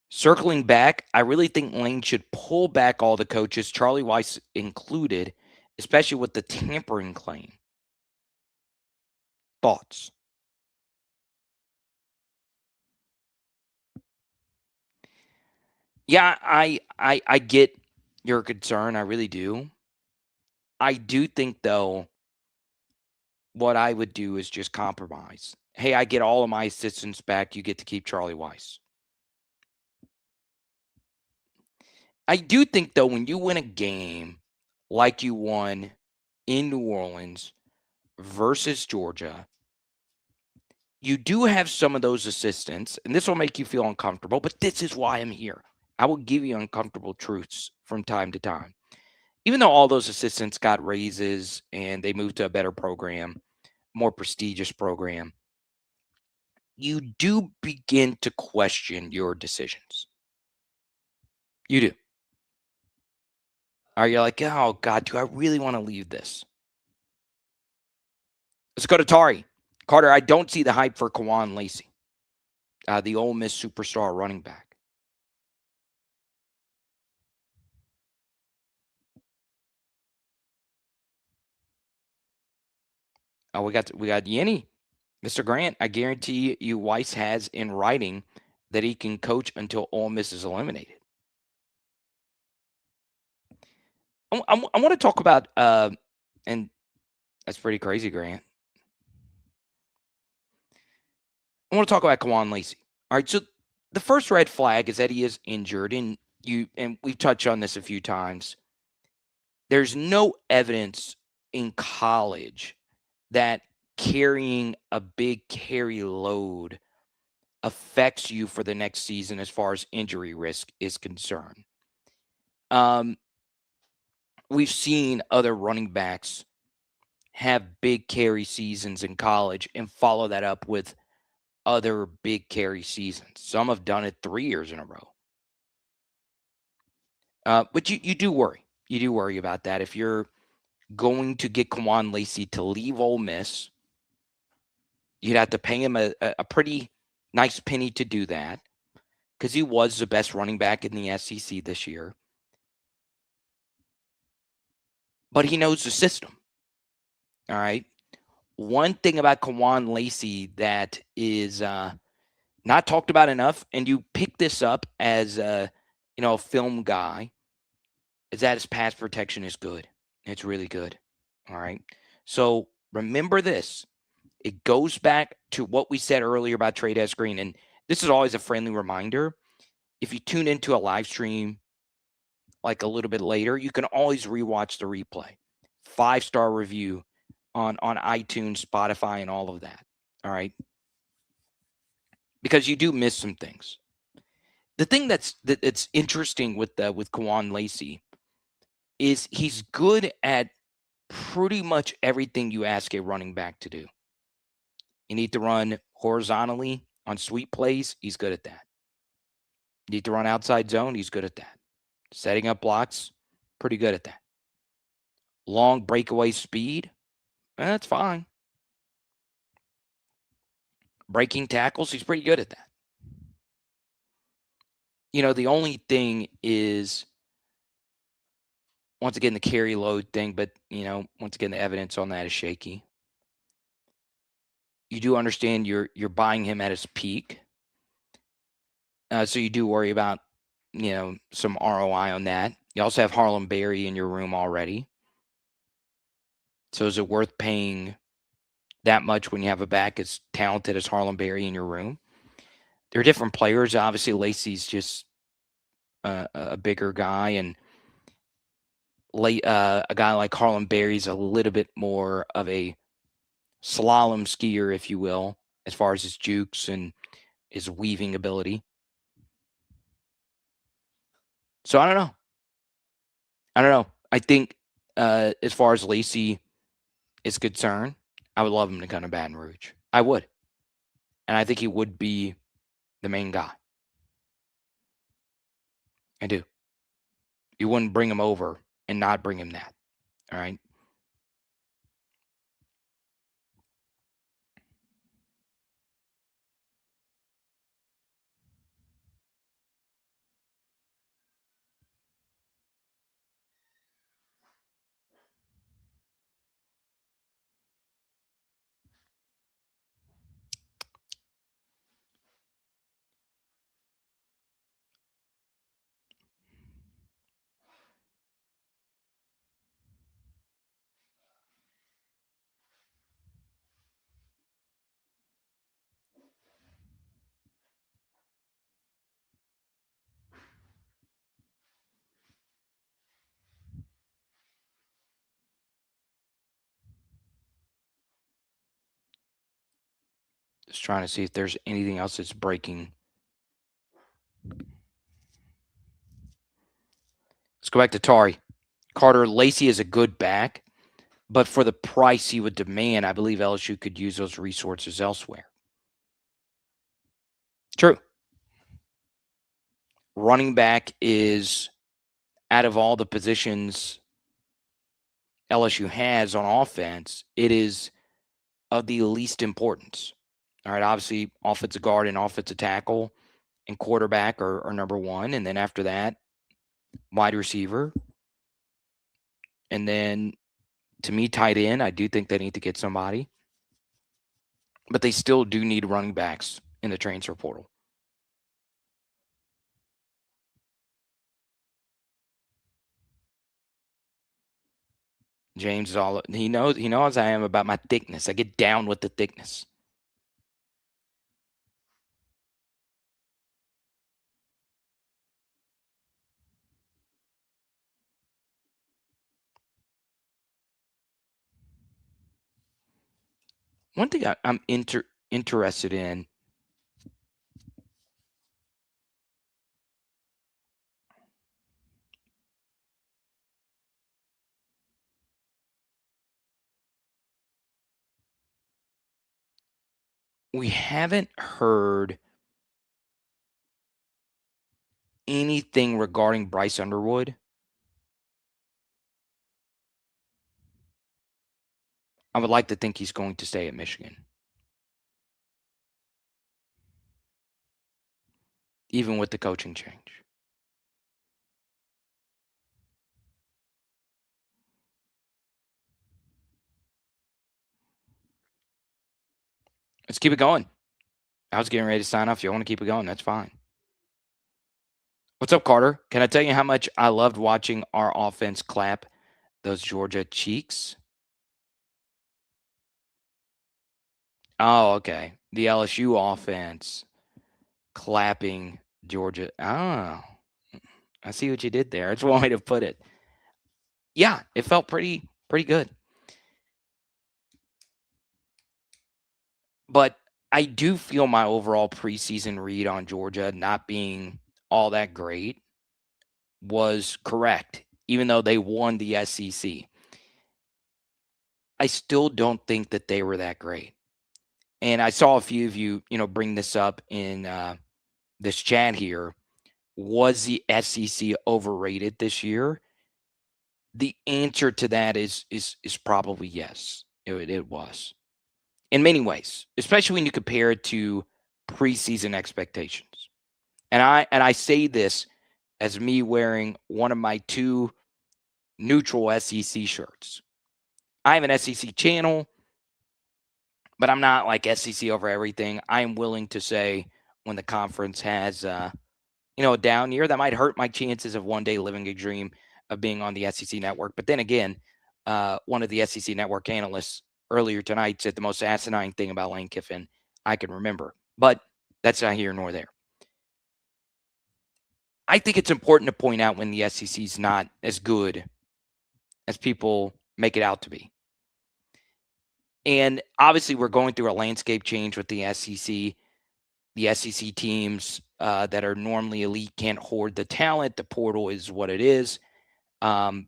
Circling back, I really think Lane should pull back all the coaches, Charlie Weiss included, especially with the tampering claim. Thoughts? Yeah, I get your concern. I really do. I do think, though, what I would do is just compromise. Hey, I get all of my assistants back. You get to keep Charlie Weiss. I do think, though, when you win a game like you won in New Orleans versus Georgia, you do have some of those assistants, and this will make you feel uncomfortable, but this is why I'm here. I will give you uncomfortable truths from time to time. Even though all those assistants got raises and they moved to a better program, more prestigious program, you do begin to question your decisions. You do. Are you like, oh God, do I really want to leave this? Let's go to Tari. Carter, I don't see the hype for Kawan Lacey, the Ole Miss superstar running back. Oh, we got Yeni. Mr. Grant, I guarantee you Weiss has in writing that he can coach until Ole Miss is eliminated. I want to talk about, and that's pretty crazy, Grant. I want to talk about Kawan Lacey. All right, so the first red flag is that he is injured, and we've touched on this a few times. There's no evidence in college that carrying a big carry load affects you for the next season as far as injury risk is concerned. We've seen other running backs have big carry seasons in college and follow that up with other big carry seasons. Some have done it 3 years in a row. But you do worry. You do worry about that. If you're going to get Kawan Lacey to leave Ole Miss, you'd have to pay him a pretty nice penny to do that because he was the best running back in the SEC this year. But he knows the system. All right. One thing about Kawan Lacey that is not talked about enough, and you pick this up as a film guy, is that his pass protection is good. It's really good. All right. So remember this. It goes back to what we said earlier about Trey'Dez Green. And this is always a friendly reminder. If you tune into a live stream like a little bit later, you can always rewatch the replay. 5-star review on iTunes, Spotify, and all of that. All right. Because you do miss some things. The thing that's interesting with Kawan Lacey is he's good at pretty much everything you ask a running back to do. You need to run horizontally on sweep plays, he's good at that. You need to run outside zone, he's good at that. Setting up blocks, pretty good at that. Long breakaway speed, that's fine. Breaking tackles, he's pretty good at that. The only thing is, once again, the carry load thing, but, once again, the evidence on that is shaky. You do understand you're buying him at his peak. So you do worry about, some ROI on that. You also have Harlem Berry in your room already. So is it worth paying that much when you have a back as talented as Harlem Berry in your room? There are different players. Obviously, Lacey's just a bigger guy, and a guy like Harlem Berry's a little bit more of a slalom skier, if you will, as far as his jukes and his weaving ability. So I don't know. I don't know. I think as far as Lacey is concerned, I would love him to come to Baton Rouge. I would. And I think he would be the main guy. I do. You wouldn't bring him over and not bring him that. All right. Just trying to see if there's anything else that's breaking. Let's go back to Tari. Carter, Lacey is a good back, but for the price he would demand, I believe LSU could use those resources elsewhere. True. Running back is, out of all the positions LSU has on offense, it is of the least importance. All right, obviously, offensive guard and offensive tackle and quarterback are number one. And then after that, wide receiver. And then to me, tight end, I do think they need to get somebody. But they still do need running backs in the transfer portal. James is all he knows I am about my thickness. I get down with the thickness. One thing I'm interested in, we haven't heard anything regarding Bryce Underwood. I would like to think he's going to stay at Michigan, even with the coaching change. Let's keep it going. I was getting ready to sign off. If you want to keep it going, that's fine. What's up, Carter? Can I tell you how much I loved watching our offense clap those Georgia cheeks? Oh, okay. The LSU offense clapping Georgia. Oh, I see what you did there. That's one way to put it. Yeah, it felt pretty good. But I do feel my overall preseason read on Georgia not being all that great was correct, even though they won the SEC. I still don't think that they were that great. And I saw a few of you, bring this up in this chat here. Was the SEC overrated this year? The answer to that is probably yes. It was in many ways, especially when you compare it to preseason expectations. And I say this as me wearing one of my two neutral SEC shirts. I have an SEC channel, but I'm not like SEC over everything. I am willing to say when the conference has a down year, that might hurt my chances of one day living a dream of being on the SEC network. But then again, one of the SEC network analysts earlier tonight said the most asinine thing about Lane Kiffin I can remember. But that's not here nor there. I think it's important to point out when the SEC is not as good as people make it out to be. And obviously, we're going through a landscape change with the SEC. The SEC teams that are normally elite can't hoard the talent. The portal is what it is. Um,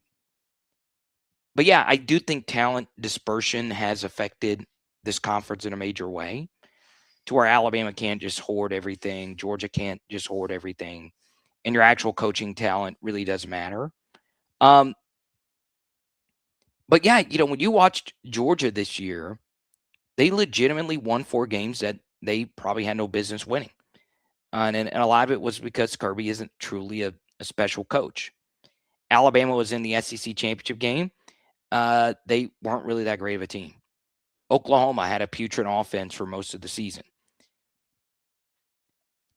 but yeah, I do think talent dispersion has affected this conference in a major way, to where Alabama can't just hoard everything, Georgia can't just hoard everything, and your actual coaching talent really does matter. Um, but yeah, when you watched Georgia this year, they legitimately won 4 games that they probably had no business winning. And a lot of it was because Kirby isn't truly a special coach. Alabama was in the SEC championship game. They weren't really that great of a team. Oklahoma had a putrid offense for most of the season.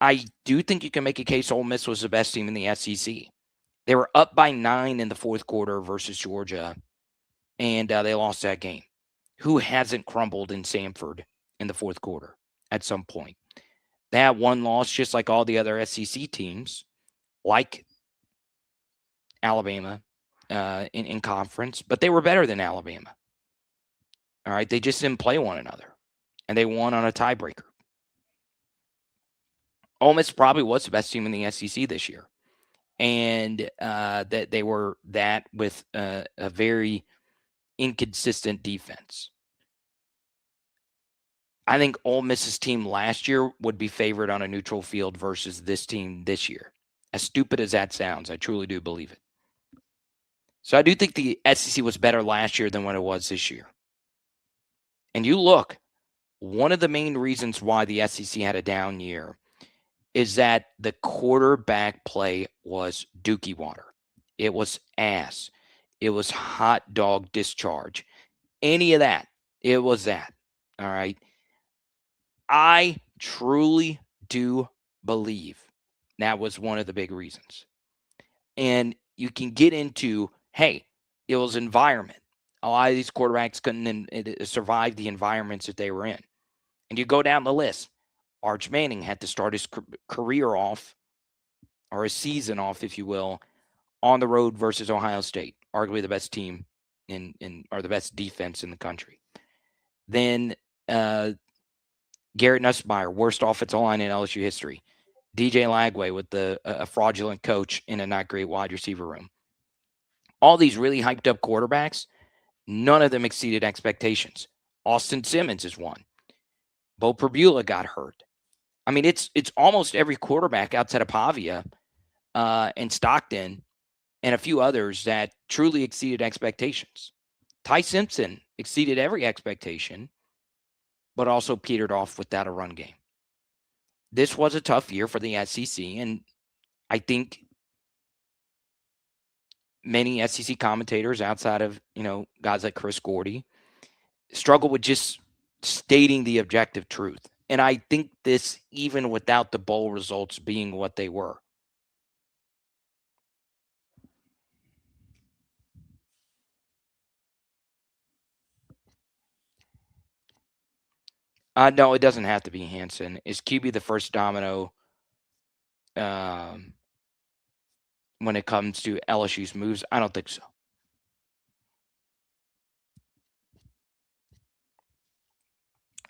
I do think you can make a case Ole Miss was the best team in the SEC. They were up by 9 in the fourth quarter versus Georgia, and they lost that game. Who hasn't crumbled in Samford in the fourth quarter at some point? They had one loss just like all the other SEC teams, like Alabama in conference, but they were better than Alabama. All right, they just didn't play one another, and they won on a tiebreaker. Ole Miss probably was the best team in the SEC this year, and that they were that with a very inconsistent defense. I think Ole Miss's team last year would be favored on a neutral field versus this team this year. As stupid as that sounds, I truly do believe it. So I do think the SEC was better last year than what it was this year. And you look, one of the main reasons why the SEC had a down year is that the quarterback play was dookie water. It was ass. It was hot dog discharge. Any of that, it was that. All right. I truly do believe that was one of the big reasons. And you can get into, hey, it was environment. A lot of these quarterbacks couldn't survive the environments that they were in. And you go down the list. Arch Manning had to start his career off, or his season off, if you will, on the road versus Ohio State, arguably the best team or the best defense in the country. Then Garrett Nussmeier, worst offensive line in LSU history. DJ Lagway with a fraudulent coach in a not great wide receiver room. All these really hyped up quarterbacks, none of them exceeded expectations. Austin Simmons is one. Bo Perbula got hurt. I mean, it's almost every quarterback outside of Pavia and Stockton and a few others that truly exceeded expectations. Ty Simpson exceeded every expectation, but also petered off without a run game. This was a tough year for the SEC, and I think many SEC commentators outside of, guys like Chris Gordy struggle with just stating the objective truth. And I think this, even without the bowl results being what they were. No, it doesn't have to be Hansen. Is QB the first domino when it comes to LSU's moves? I don't think so.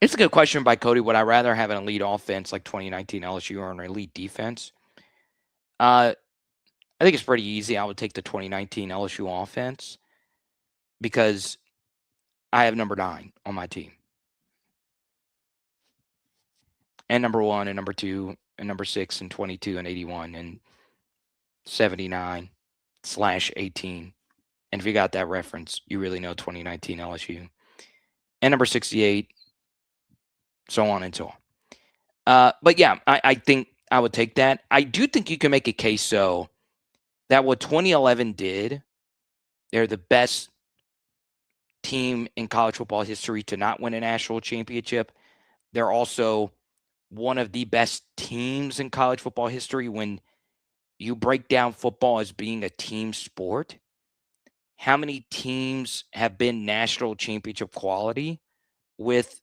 It's a good question by Cody. Would I rather have an elite offense like 2019 LSU or an elite defense? I think it's pretty easy. I would take the 2019 LSU offense because I have number 9 on my team. And number 1 and number 2 and number 6 and 22 and 81 and 79/18. And if you got that reference, you really know 2019 LSU. And number 68, so on and so on. But yeah, I think I would take that. I do think you can make a case, though, that what 2011 did, they're the best team in college football history to not win a national championship. They're also one of the best teams in college football history when you break down football as being a team sport. How many teams have been national championship quality with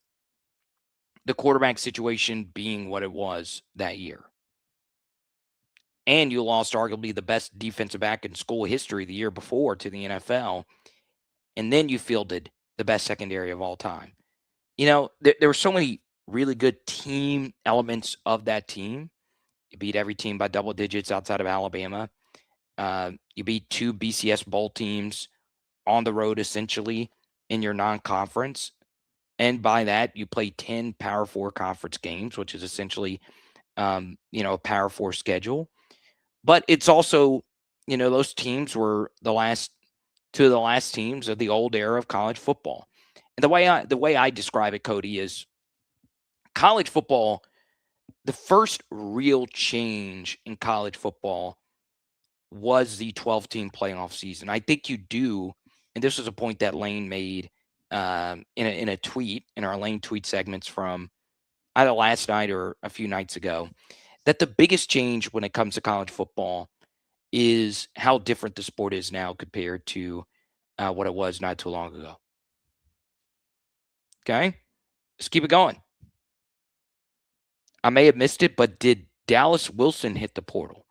the quarterback situation being what it was that year? And you lost arguably the best defensive back in school history the year before to the NFL. And then you fielded the best secondary of all time. There were so many really good team elements of that team. You beat every team by double digits outside of Alabama. You beat 2 BCS bowl teams on the road, essentially, in your non-conference. And by that, you play 10 Power 4 conference games, which is essentially, a Power 4 schedule. But it's also, those teams were two of the last teams of the old era of college football. And the way I describe it, Cody, is college football, the first real change in college football was the 12-team playoff season. I think you do, and this was a point that Lane made in a tweet, in our Lane tweet segments from either last night or a few nights ago, that the biggest change when it comes to college football is how different the sport is now compared to what it was not too long ago. Okay, let's keep it going. I may have missed it, but did Dallas Wilson hit the portal?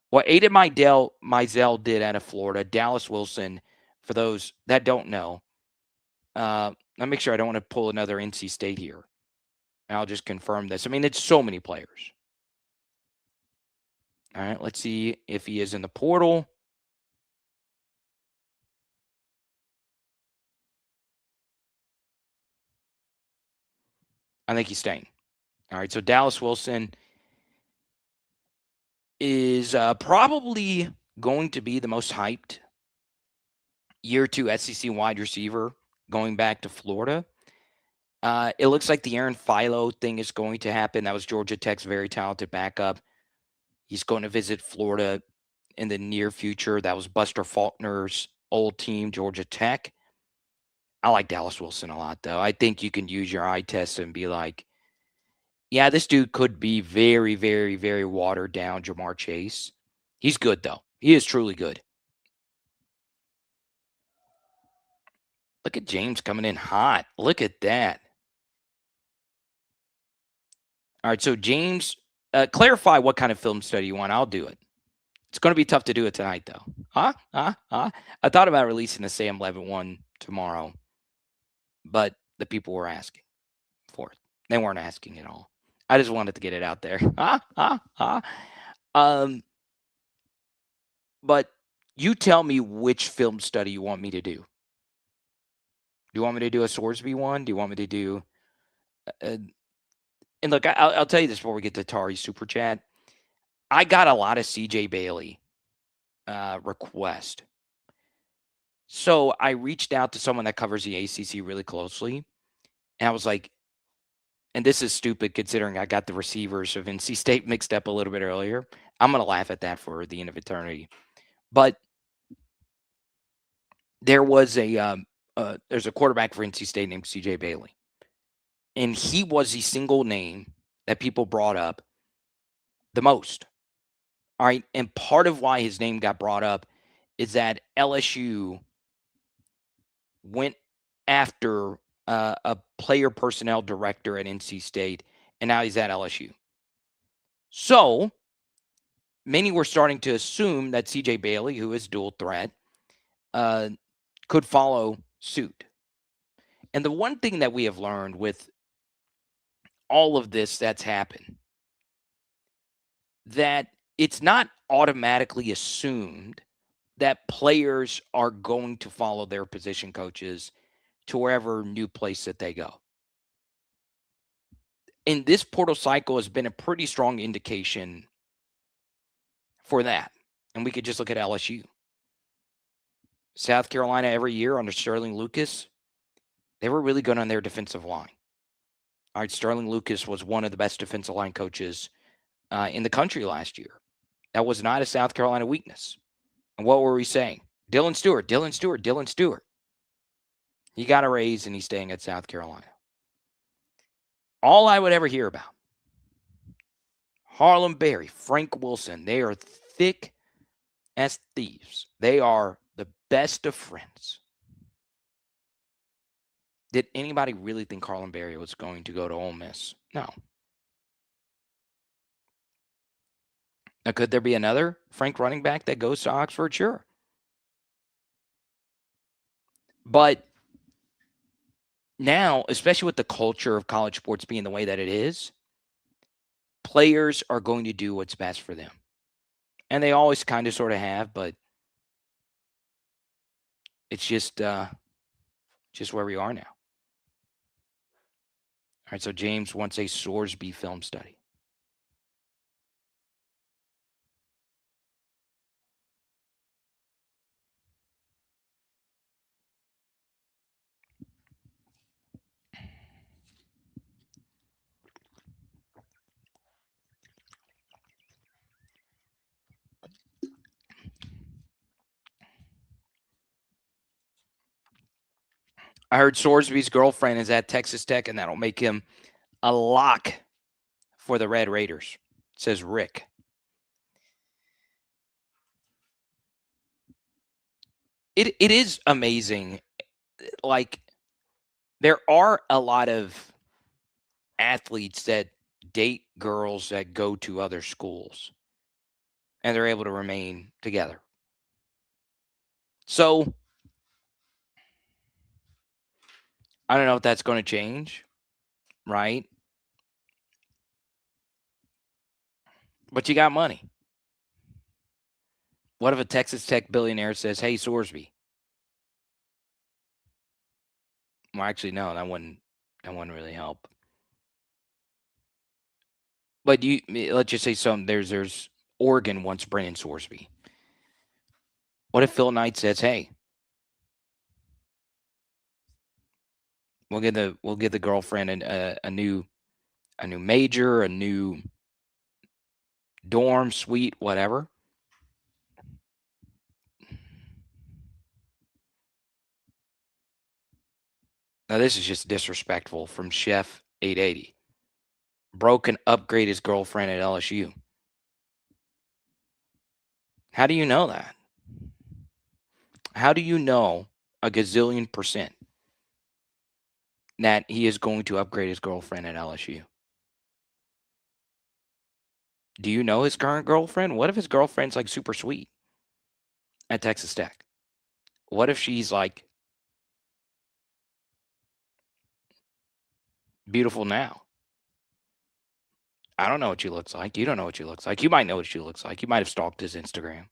What Aiden Mizell did out of Florida, Dallas Wilson, for those that don't know, let me make sure I don't want to pull another NC State here. I'll just confirm this. I mean, it's so many players. All right, let's see if he is in the portal. I think he's staying. All right, so Dallas Wilson is probably going to be the most hyped year 2 SEC wide receiver going back to Florida. It looks like the Aaron Philo thing is going to happen. That was Georgia Tech's very talented backup. He's going to visit Florida in the near future. That was Buster Faulkner's old team, Georgia Tech. I like Dallas Wilson a lot, though. I think you can use your eye test and be like, yeah, this dude could be very, very, very watered down Jamar Chase. He's good, though. He is truly good. Look at James coming in hot. Look at that. All right, so James, clarify what kind of film study you want. I'll do it. It's going to be tough to do it tonight, though. I thought about releasing the Sam Levitt one tomorrow, but the people were asking for it. They weren't asking at all. I just wanted to get it out there. But you tell me which film study you want me to do. Do you want me to do a Sorsby one? Do you want me to do? And look, I'll tell you this before we get to Tari Super Chat. I got a lot of CJ Bailey request. So I reached out to someone that covers the ACC really closely. And I was like, and this is stupid considering I got the receivers of NC State mixed up a little bit earlier. I'm going to laugh at that for the end of eternity. But there was there's a quarterback for NC State named CJ Bailey. And he was the single name that people brought up the most. All right. And part of why his name got brought up is that LSU went after a player personnel director at NC State, and now he's at LSU. So many were starting to assume that CJ Bailey, who is dual threat, could follow suit. And the one thing that we have learned with all of this that's happened, that it's not automatically assumed that players are going to follow their position coaches to wherever new place that they go. And this portal cycle has been a pretty strong indication for that. And we could just look at LSU. South Carolina every year under Sterling Lucas, they were really good on their defensive line. All right, Sterling Lucas was one of the best defensive line coaches in the country last year. That was not a South Carolina weakness. And what were we saying? Dylan Stewart. He got a raise and he's staying at South Carolina. All I would ever hear about, Harlem Berry, Frank Wilson, they are thick as thieves. They are the best of friends. Did anybody really think Harlem Berry was going to go to Ole Miss? No. Now, could there be another Frank running back that goes to Oxford? Sure. But Now, especially with the culture of college sports being the way that it is, players are going to do what's best for them. And they always kind of sort of have, but it's just where we are now. All right, so James wants a Sorsby film study. I heard Sorsby's girlfriend is at Texas Tech, and that'll make him a lock for the Red Raiders, says Rick. It is amazing. Like, there are a lot of athletes that date girls that go to other schools, and they're able to remain together. So I don't know if that's going to change, right? But you got money. What if a Texas Tech billionaire says, "Hey, Sorsby"? Well, actually, no, that wouldn't really help. But let's just say there's Oregon wants Brennan Sorsby. What if Phil Knight says, "Hey, we'll give the girlfriend a new major, a new dorm suite, whatever." Now this is just disrespectful from Chef 880. Broke and upgrade his girlfriend at LSU. How do you know that? How do you know a gazillion percent that he is going to upgrade his girlfriend at LSU? Do you know his current girlfriend? What if his girlfriend's like super sweet at Texas Tech? What if she's like beautiful now? I don't know what she looks like. You don't know what she looks like. You might know what she looks like. You might have stalked his Instagram.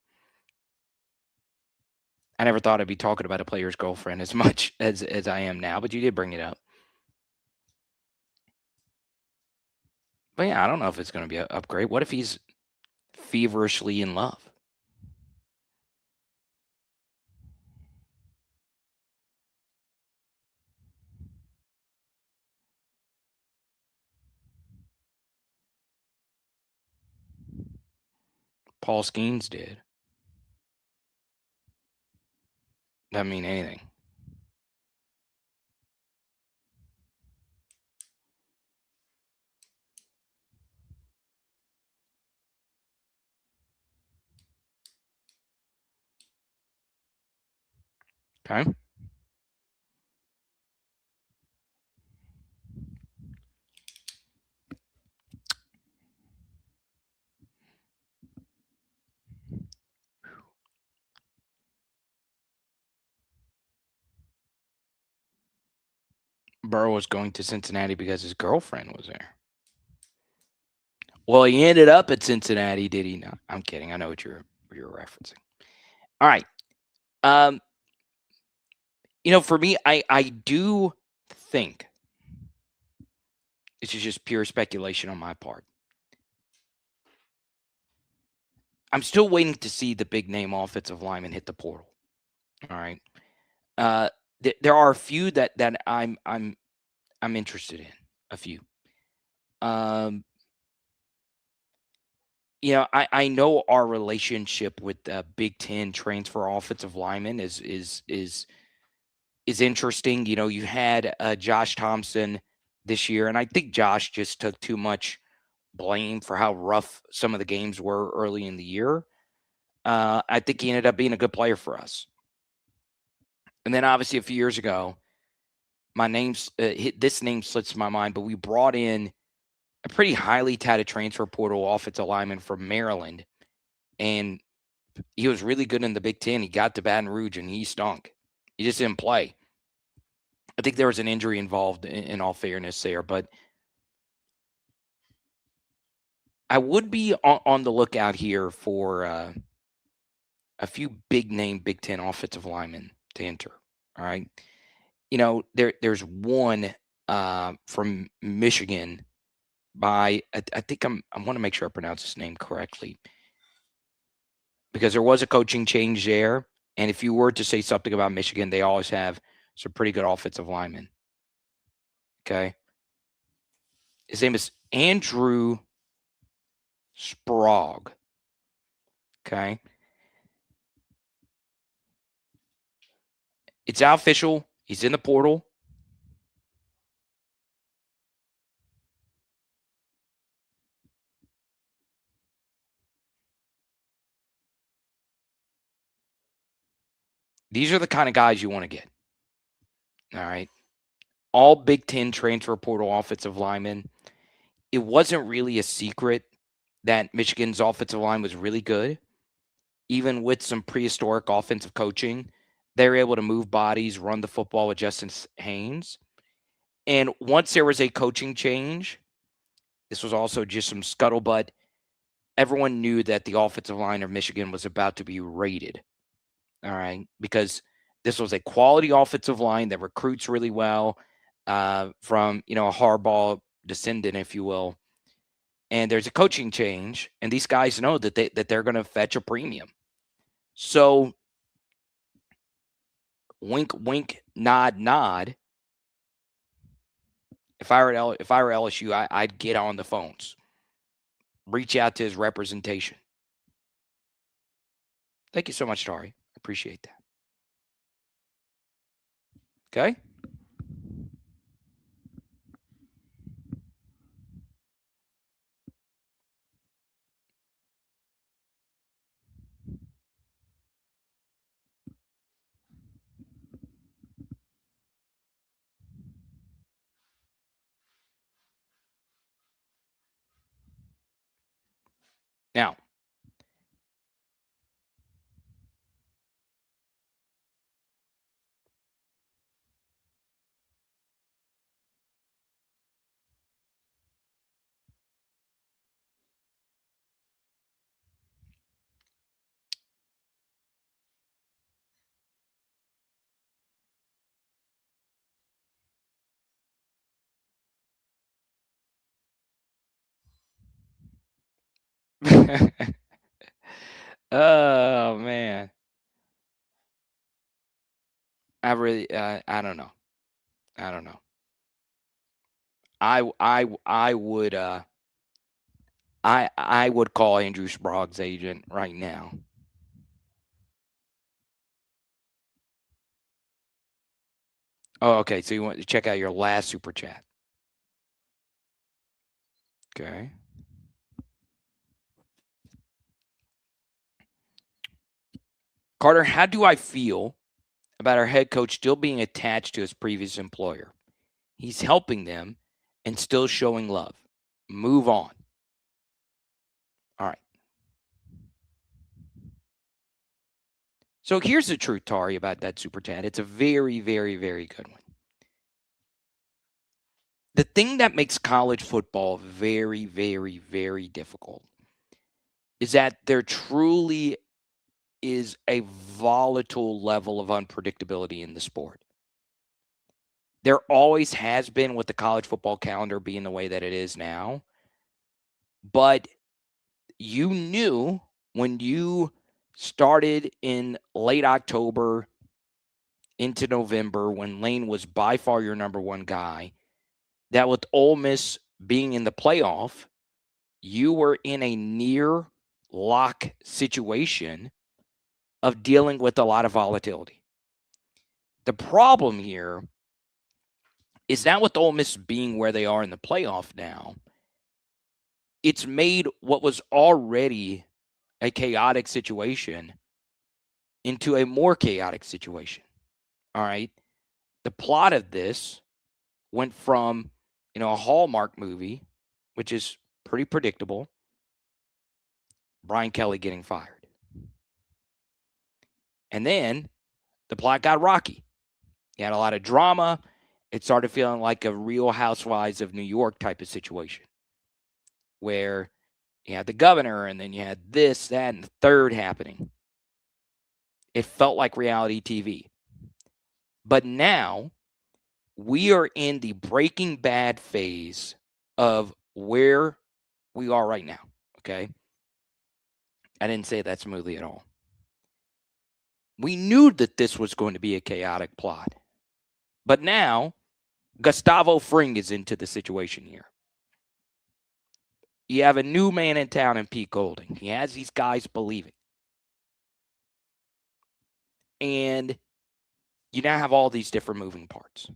I never thought I'd be talking about a player's girlfriend as much as I am now, but you did bring it up. But yeah, I don't know if it's going to be an upgrade. What if he's feverishly in love? Paul Skeens did. Doesn't mean anything. Okay. Burrow was going to Cincinnati because his girlfriend was there. Well, he ended up at Cincinnati, did he not? I'm kidding. I know what you're referencing. All right. Um, for me, I do think this is just pure speculation on my part. I'm still waiting to see the big name offensive lineman hit the portal. All right. There are a few that I'm interested in. A few. I know our relationship with the Big Ten transfer offensive lineman is interesting. You had Josh Thompson this year, and I think Josh just took too much blame for how rough some of the games were early in the year. I think he ended up being a good player for us. And then obviously a few years ago, this name slips my mind, but we brought in a pretty highly touted transfer portal offensive lineman from Maryland, and he was really good in the Big Ten. He got to Baton Rouge and he stunk. He just didn't play. I think there was an injury involved in all fairness there, but I would be on the lookout here for a few big name Big Ten offensive linemen to enter. All right. There's one from Michigan by I think I want to make sure I pronounce his name correctly because there was a coaching change there. And if you were to say something about Michigan, they always have some pretty good offensive linemen. Okay. His name is Andrew Sprague. Okay. It's out official. He's in the portal. These are the kind of guys you want to get. All right. All Big Ten transfer portal offensive linemen. It wasn't really a secret that Michigan's offensive line was really good. Even with some prehistoric offensive coaching, they were able to move bodies, run the football with Justin Haynes. And once there was a coaching change, this was also just some scuttlebutt. Everyone knew that the offensive line of Michigan was about to be raided. All right. Because this was a quality offensive line that recruits really well from, a Harbaugh descendant, if you will. And there's a coaching change, and these guys know that they're going to fetch a premium. So, wink, wink, nod, nod. If I were LSU, I'd get on the phones, reach out to his representation. Thank you so much, Tari. I appreciate that. Okay. Now, oh man, I don't know. I don't know. I would I would call Andrew Sprague's agent right now. Oh, okay. So you want to check out your last super chat. Okay. Carter, how do I feel about our head coach still being attached to his previous employer? He's helping them and still showing love. Move on. All right. So here's the truth, Tari, about that super chat. It's a very, very, very good one. The thing that makes college football very, very, very difficult is that there truly is a volatile level of unpredictability in the sport. There always has been with the college football calendar being the way that it is now. But you knew when you started in late October into November when Lane was by far your number one guy, that with Ole Miss being in the playoff, you were in a near lock situation of dealing with a lot of volatility. The problem here is that with Ole Miss being where they are in the playoff now, it's made what was already a chaotic situation into a more chaotic situation. All right. The plot of this went from, a Hallmark movie, which is pretty predictable, Brian Kelly getting fired. And then the plot got rocky. You had a lot of drama. It started feeling like a Real Housewives of New York type of situation where you had the governor and then you had this, that, and the third happening. It felt like reality TV. But now we are in the Breaking Bad phase of where we are right now. Okay. I didn't say that smoothly at all. We knew that this was going to be a chaotic plot. But now Gustavo Fring is into the situation here. You have a new man in town in Pete Golding. He has these guys believing. And you now have all these different moving parts.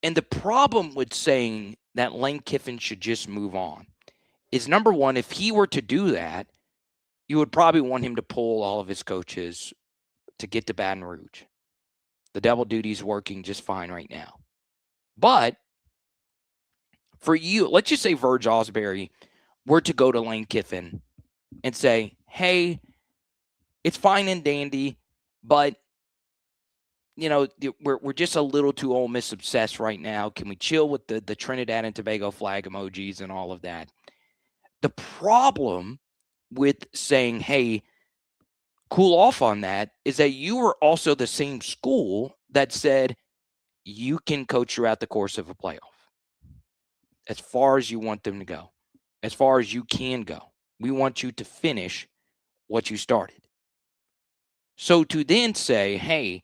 And the problem with saying that Lane Kiffin should just move on is, number one, if he were to do that, you would probably want him to pull all of his coaches to get to Baton Rouge. The double duty's working just fine right now. But for you, let's just say Verge Osbury were to go to Lane Kiffin and say, hey, it's fine and dandy, but we're just a little too Ole Miss obsessed right now. Can we chill with the Trinidad and Tobago flag emojis and all of that? The problem with saying, hey, cool off on that is that you were also the same school that said you can coach throughout the course of a playoff as far as you want them to go, as far as you can go. We want you to finish what you started. So to then say, hey,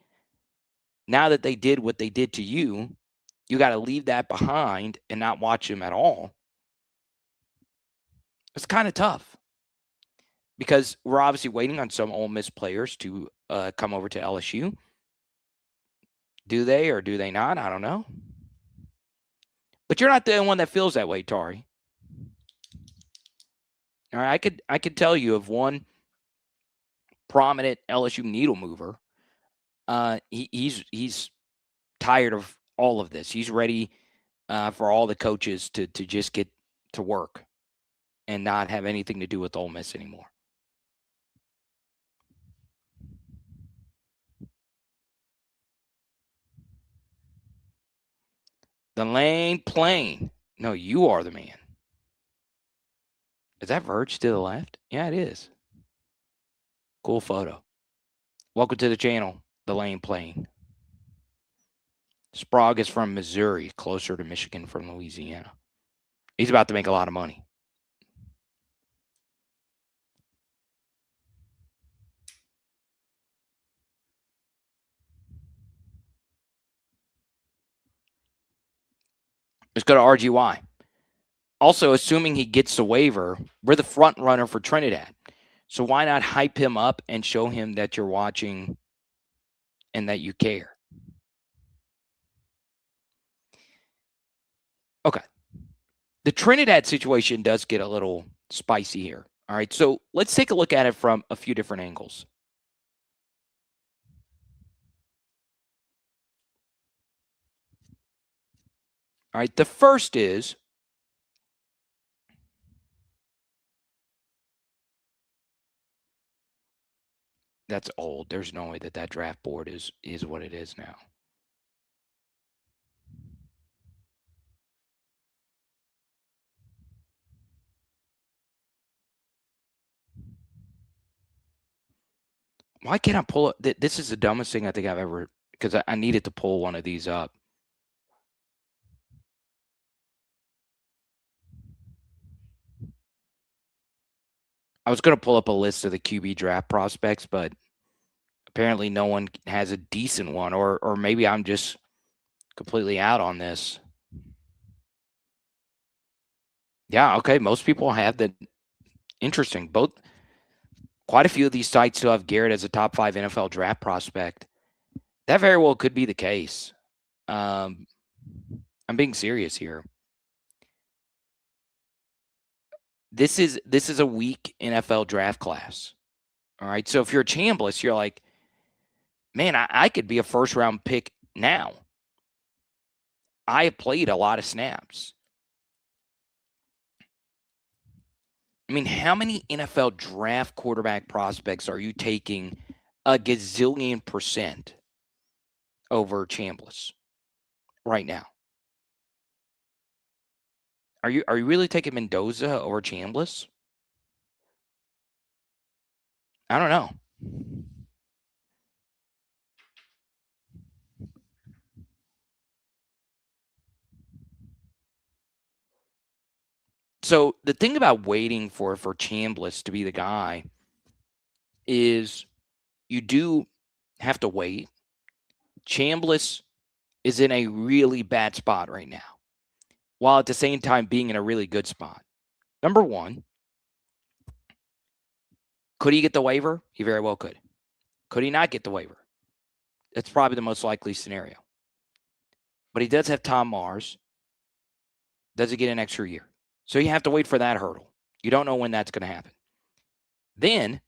now that they did what they did to you, you got to leave that behind and not watch them at all. It's kind of tough because we're obviously waiting on some Ole Miss players to come over to LSU. Do they or do they not? I don't know. But you're not the only one that feels that way, Tari. All right, I could tell you of one prominent LSU needle mover. He's tired of all of this. He's ready for all the coaches to just get to work and not have anything to do with Ole Miss anymore. The lane plane. No, you are the man. Is that Verge to the left? Yeah, it is. Cool photo. Welcome to the channel, the lane plane. Sprague is from Missouri, closer to Michigan from Louisiana. He's about to make a lot of money. Let's go to RGY. Also, assuming he gets the waiver, we're the front runner for Trinidad. So why not hype him up and show him that you're watching and that you care? Okay. The Trinidad situation does get a little spicy here. All right. So let's take a look at it from a few different angles. All right. The first is that's old. There's no way that draft board is what it is now. Why can't I pull it? This is the dumbest thing I think I've ever, because I needed to pull one of these up. I was going to pull up a list of the QB draft prospects, but apparently no one has a decent one, or maybe I'm just completely out on this. Yeah, okay. Most people have that. Interesting. Quite a few of these sites still have Garrett as a top 5 NFL draft prospect. That very well could be the case. I'm being serious here. This is a weak NFL draft class. All right. So if you're a Chambliss, you're like, man, I could be a first round pick now. I have played a lot of snaps. I mean, how many NFL draft quarterback prospects are you taking a gazillion %? over Chambliss right now. Are you really taking Mendoza over Chambliss? I don't know. So the thing about waiting for Chambliss to be the guy is you do have to wait. Chambliss is in a really bad spot right now, while at the same time being in a really good spot. Number one, could he get the waiver? He very well could. Could he not get the waiver? That's probably the most likely scenario. But he does have Tom Mars. Does he get an extra year? So you have to wait for that hurdle. You don't know when that's going to happen. Then,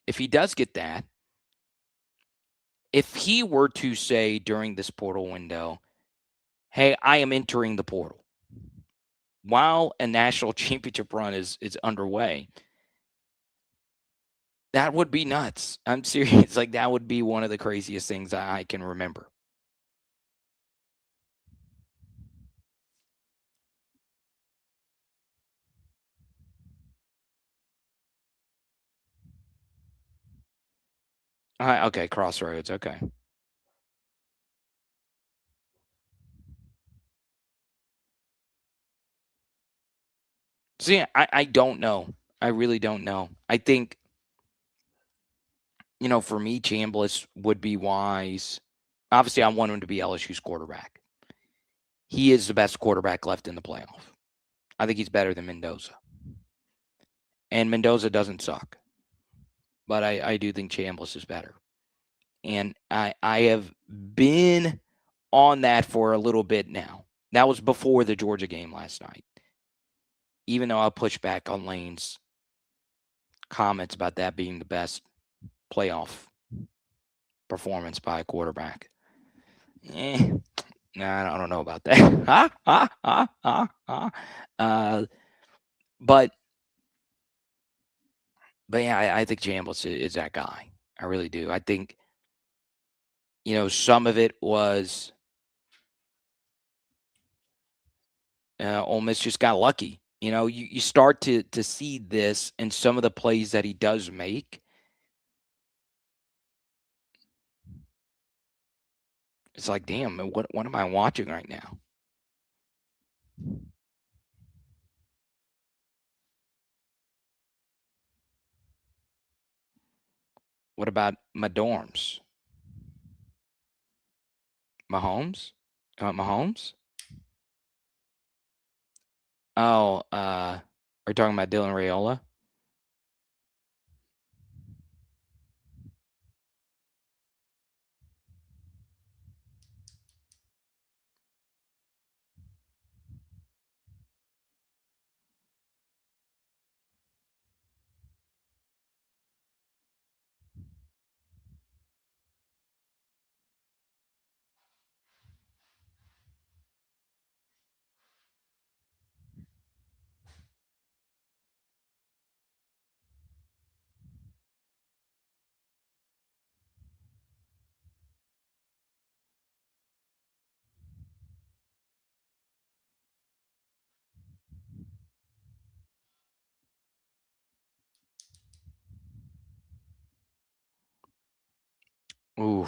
if he does get that, if he were to say during this portal window, hey, I am entering the portal while a national championship run is underway, that would be nuts. I'm serious. Like, that would be one of the craziest things I can remember. Okay, Crossroads. Okay. See, I don't know. I really don't know. I think, for me, Chambliss would be wise. Obviously, I want him to be LSU's quarterback. He is the best quarterback left in the playoff. I think he's better than Mendoza. And Mendoza doesn't suck. But I do think Chambliss is better. And I have been on that for a little bit now. That was before the Georgia game last night. Even though I pushed back on Lane's comments about that being the best playoff performance by a quarterback. Nah, I don't know about that. But yeah, I think Chambliss is that guy. I really do. I think, some of it was Ole Miss just got lucky. You start to see this in some of the plays that he does make. It's like, damn, what am I watching right now? What about my dorms? Mahomes? Mahomes? Oh, are you talking about Dylan Raiola? Ooh.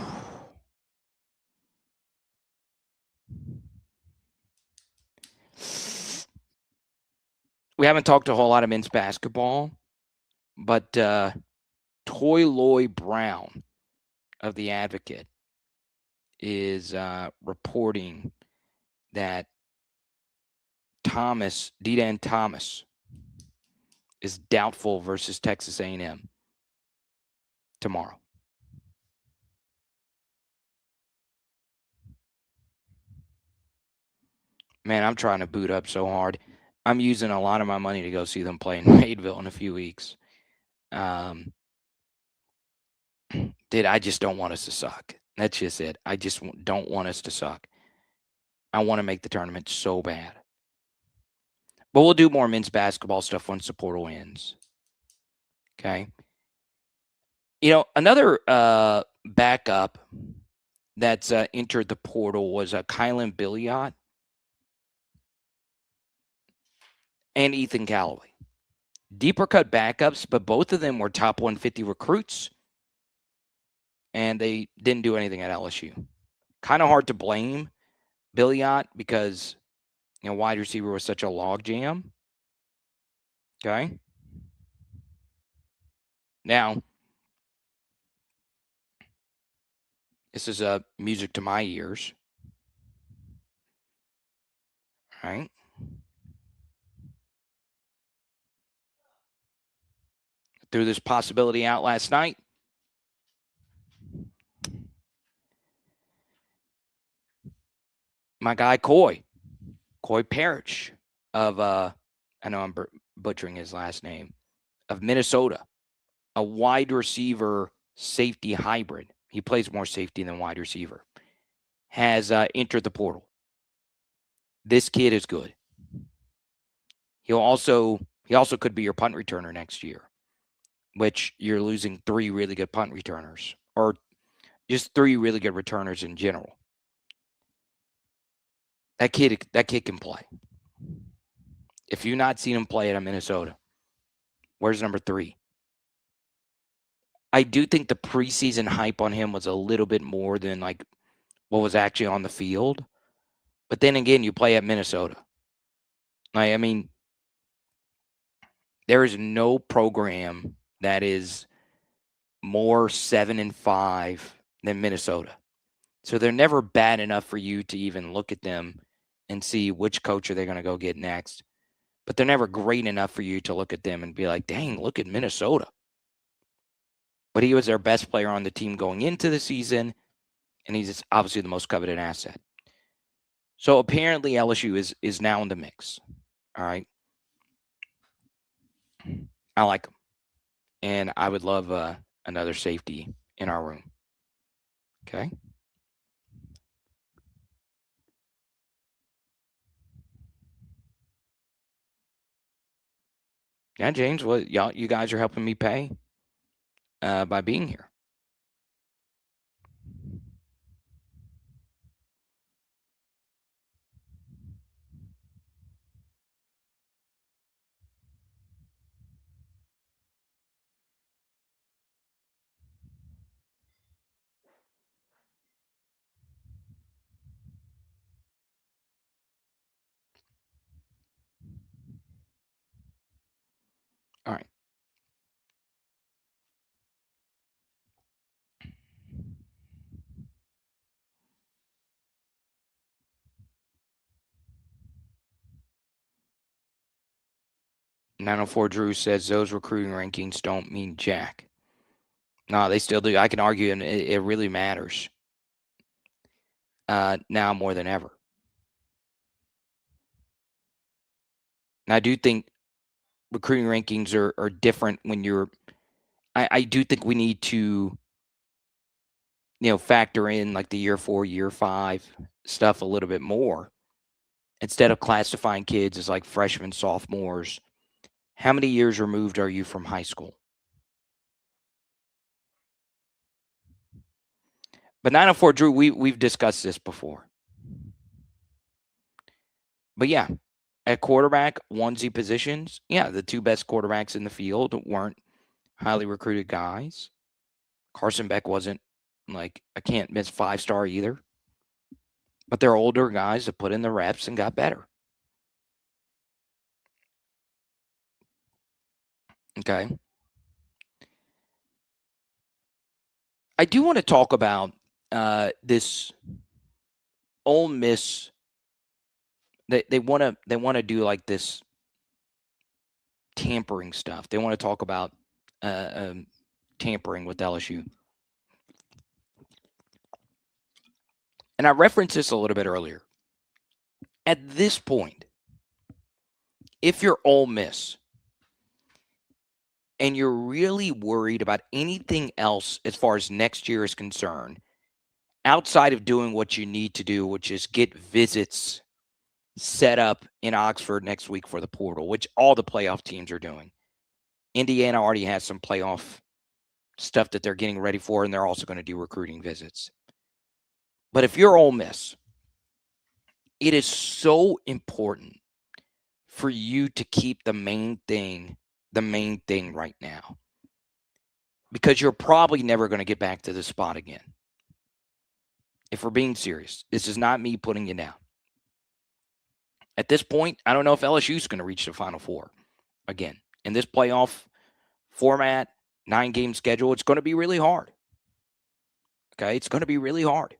We haven't talked a whole lot of men's basketball, but Toy Loy Brown of The Advocate is reporting that Dedan Thomas is doubtful versus Texas A&M tomorrow. Man, I'm trying to boot up so hard. I'm using a lot of my money to go see them play in Maidville in a few weeks. Dude, I just don't want us to suck. That's just it. I just don't want us to suck. I want to make the tournament so bad. But we'll do more men's basketball stuff once the portal ends. Okay. Another backup that's entered the portal was Kylan Billiot and Ethan Callaway. Deeper cut backups, but both of them were top 150 recruits, and they didn't do anything at LSU. Kind of hard to blame Billiot because, wide receiver was such a logjam. Okay. Now, this is music to my ears. All right. Threw this possibility out last night. My guy Coy Parrish of I know I'm butchering his last name, of Minnesota, a wide receiver safety hybrid. He plays more safety than wide receiver. Has entered the portal. This kid is good. He also could be your punt returner next year, which you're losing 3 really good punt returners, or just 3 really good returners in general. That kid can play. If you've not seen him play at Minnesota, where's number 3? I do think the preseason hype on him was a little bit more than like what was actually on the field. But then again, you play at Minnesota. I mean, there is no program that is more 7-5 than Minnesota. So they're never bad enough for you to even look at them and see which coach are they going to go get next. But they're never great enough for you to look at them and be like, dang, look at Minnesota. But he was their best player on the team going into the season, and he's obviously the most coveted asset. So apparently LSU is now in the mix. All right. I like him. And I would love another safety in our room. Okay. Yeah, James, you guys are helping me pay by being here. All right. "904 Drew says those recruiting rankings don't mean jack. No, they still do. I can argue, and it really matters now more than ever. And I do think recruiting rankings are different when you're – I do think we need to, factor in like the year 4, year 5 stuff a little bit more. Instead of classifying kids as like freshmen, sophomores, how many years removed are you from high school? But 904 Drew, we've discussed this before. But yeah, at quarterback, onesie positions, yeah, the 2 best quarterbacks in the field weren't highly recruited guys. Carson Beck wasn't like a can't miss 5-star either. But they're older guys that put in the reps and got better. Okay. I do want to talk about this Ole Miss. They want to do like this tampering stuff. They want to talk about tampering with LSU. And I referenced this a little bit earlier. At this point, if you're Ole Miss and you're really worried about anything else as far as next year is concerned, outside of doing what you need to do, which is get visits set up in Oxford next week for the portal, which all the playoff teams are doing. Indiana already has some playoff stuff that they're getting ready for, and they're also going to do recruiting visits. But if you're Ole Miss, it is so important for you to keep the main thing right now, because you're probably never going to get back to this spot again. If we're being serious, this is not me putting you down. At this point, I don't know if LSU is going to reach the Final Four again. In this playoff format, 9-game schedule, it's going to be really hard. Okay, it's going to be really hard.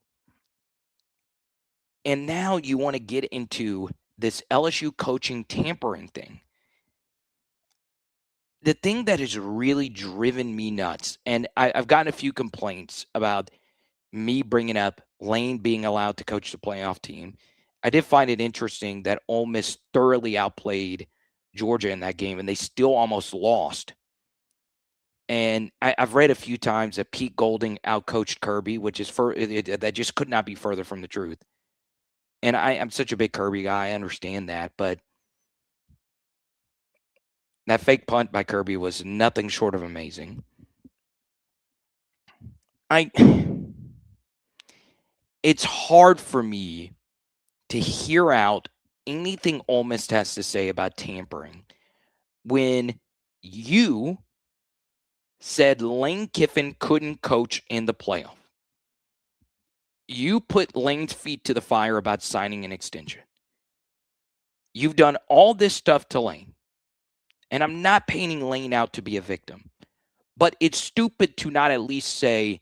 And now you want to get into this LSU coaching tampering thing. The thing that has really driven me nuts, and I've gotten a few complaints about me bringing up Lane being allowed to coach the playoff team. I did find it interesting that Ole Miss thoroughly outplayed Georgia in that game, and they still almost lost. And I've read a few times that Pete Golding outcoached Kirby, which is that just could not be further from the truth. And I'm such a big Kirby guy. I understand that. But that fake punt by Kirby was nothing short of amazing. It's hard for me to hear out anything Ole Miss has to say about tampering when you said Lane Kiffin couldn't coach in the playoff. You put Lane's feet to the fire about signing an extension. You've done all this stuff to Lane, and I'm not painting Lane out to be a victim, but it's stupid to not at least say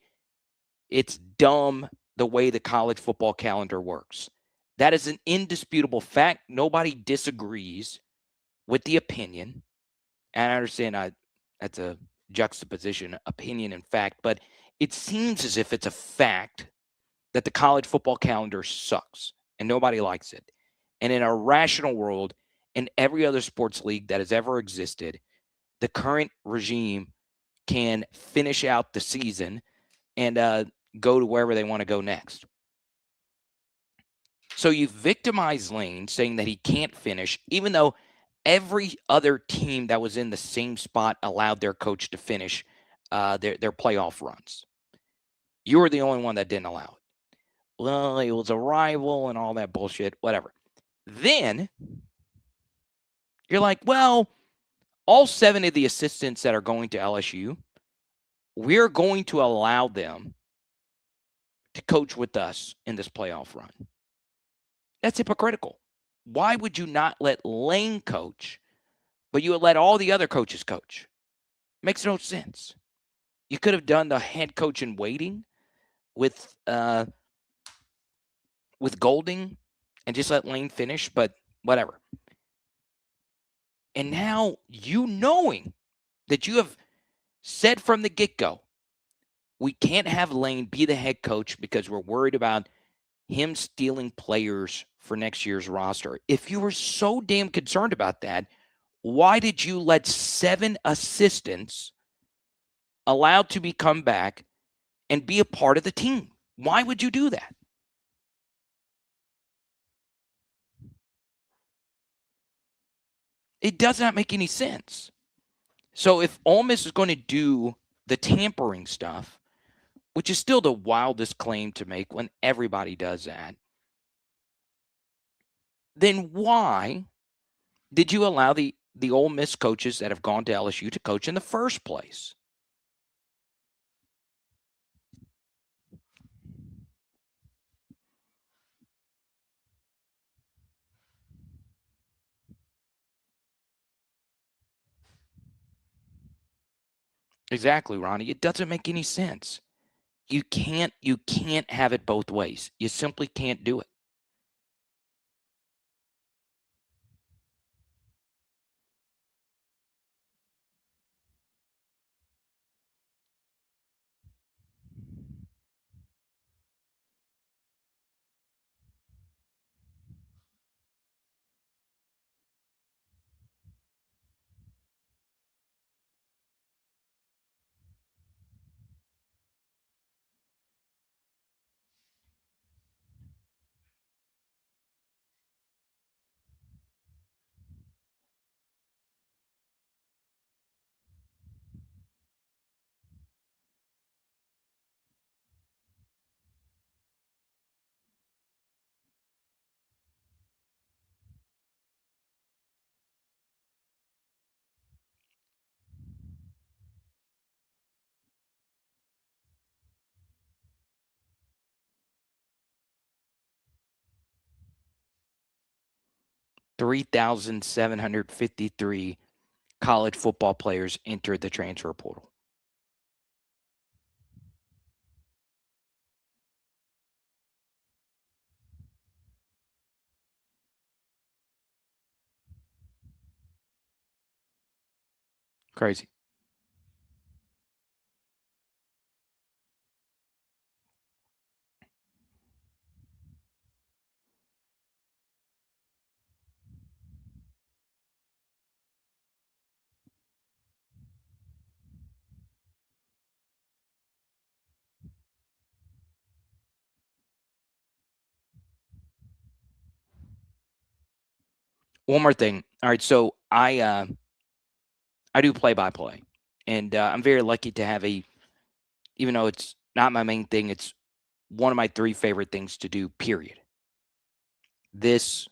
it's dumb the way the college football calendar works. That is an indisputable fact. Nobody disagrees with the opinion. And I understand that's a juxtaposition, opinion and fact, but it seems as if it's a fact that the college football calendar sucks and nobody likes it. And in a rational world, in every other sports league that has ever existed, the current regime can finish out the season and go to wherever they want to go next. So you victimize Lane saying that he can't finish, even though every other team that was in the same spot allowed their coach to finish their playoff runs. You were the only one that didn't allow it. Well, it was a rival and all that bullshit, whatever. Then you're like, well, all 7 of the assistants that are going to LSU, we're going to allow them to coach with us in this playoff run. That's hypocritical. Why would you not let Lane coach, but you would let all the other coaches coach? Makes no sense. You could have done the head coach in waiting with Golding and just let Lane finish, but whatever. And now you knowing that you have said from the get-go, we can't have Lane be the head coach because we're worried about him stealing players for next year's roster. If you were so damn concerned about that, why did you let 7 assistants allowed to come back and be a part of the team? Why would you do that? It does not make any sense. So if Ole Miss is going to do the tampering stuff, which is still the wildest claim to make when everybody does that, then why did you allow the Ole Miss coaches that have gone to LSU to coach in the first place? Exactly, Ronnie. It doesn't make any sense. You can't have it both ways. You simply can't do it. 3,753 college football players entered the transfer portal. Crazy. One more thing. All right, so I do play by play, and I'm very lucky to have even though it's not my main thing, it's one of my three favorite things to do. Period. This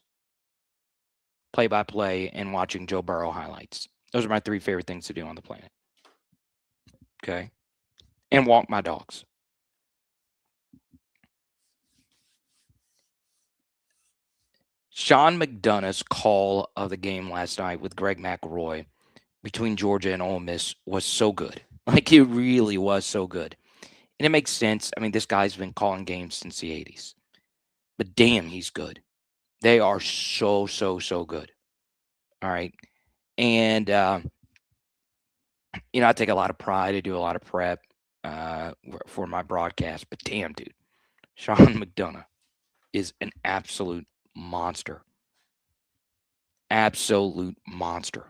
play by play and watching Joe Burrow highlights. Those are my three favorite things to do on the planet. Okay, and walk my dogs. Sean McDonough's call of the game last night with Greg McElroy between Georgia and Ole Miss was so good. Like, it really was so good. And it makes sense. I mean, this guy's been calling games since the 80s. But damn, he's good. They are so, so, so good. All right. And, I take a lot of pride. I do a lot of prep for my broadcast. But damn, dude, Sean McDonough is an absolute monster. Absolute monster.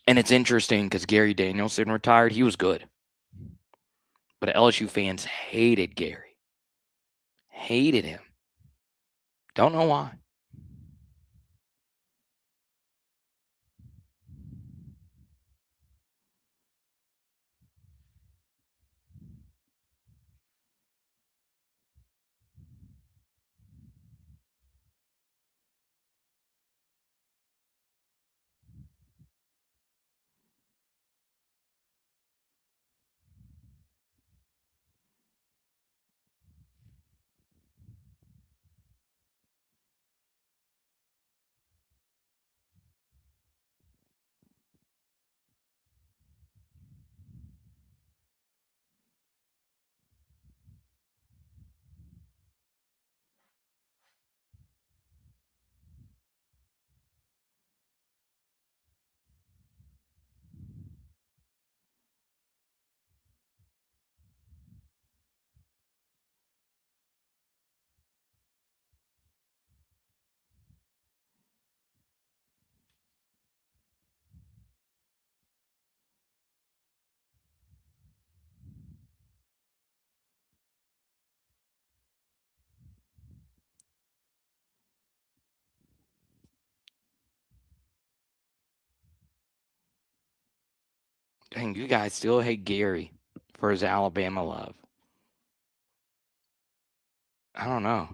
And it's interesting because Gary Danielson retired. He was good. But LSU fans hated Gary. Hated him. Don't know why. Dang, you guys still hate Gary for his Alabama love. I don't know.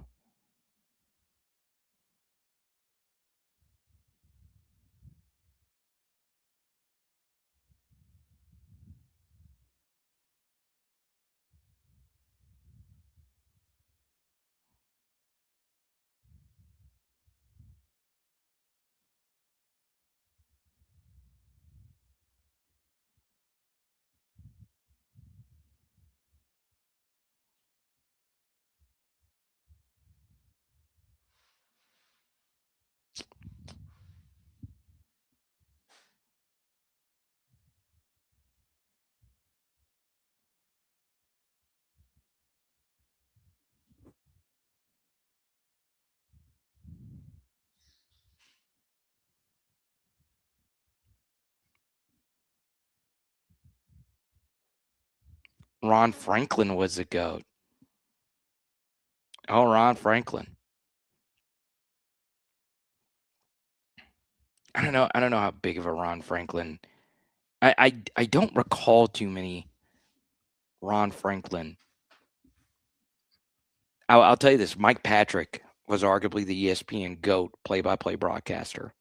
Ron Franklin was the GOAT. Oh, Ron Franklin. I don't know how big of a Ron Franklin. I don't recall too many Ron Franklin. I'll tell you this: Mike Patrick was arguably the ESPN GOAT play-by-play broadcaster.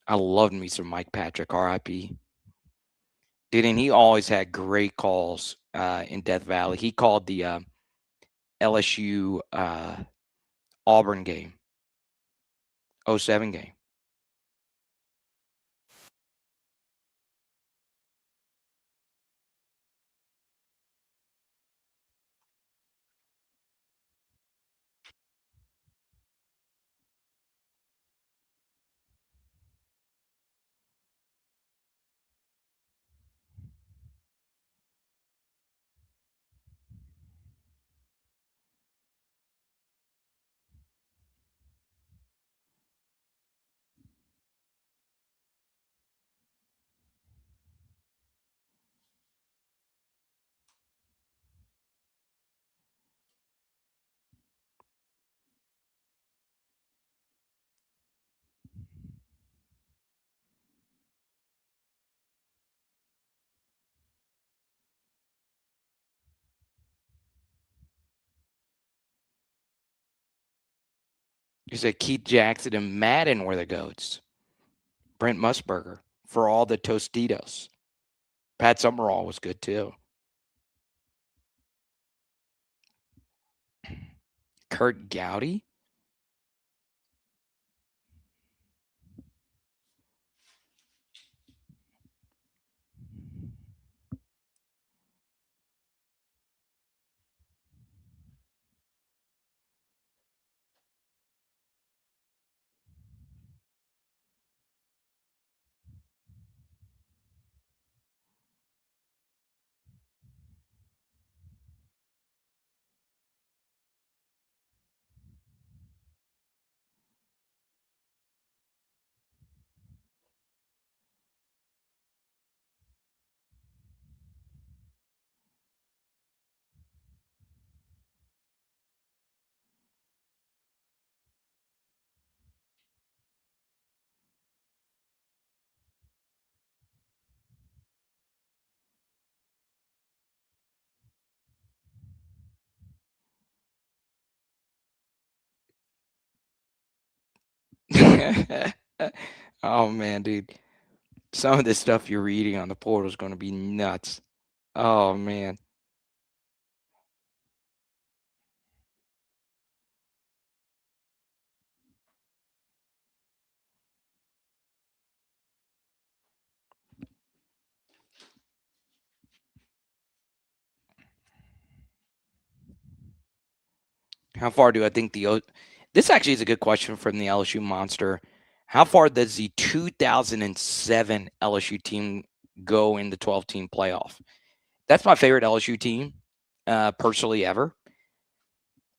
I loved me some Mike Patrick, R.I.P. Dude, and he always had great calls in Death Valley. He called the LSU Auburn game. '07 game. You said Keith Jackson and Madden were the GOATs. Brent Musburger for all the Tostitos. Pat Summerall was good too. Kurt Gowdy? Oh man, dude. Some of the stuff you're reading on the portal is going to be nuts. Oh man. How far do I think this actually is a good question from the LSU Monster. How far does the 2007 LSU team go in the 12-team playoff? That's my favorite LSU team, personally, ever.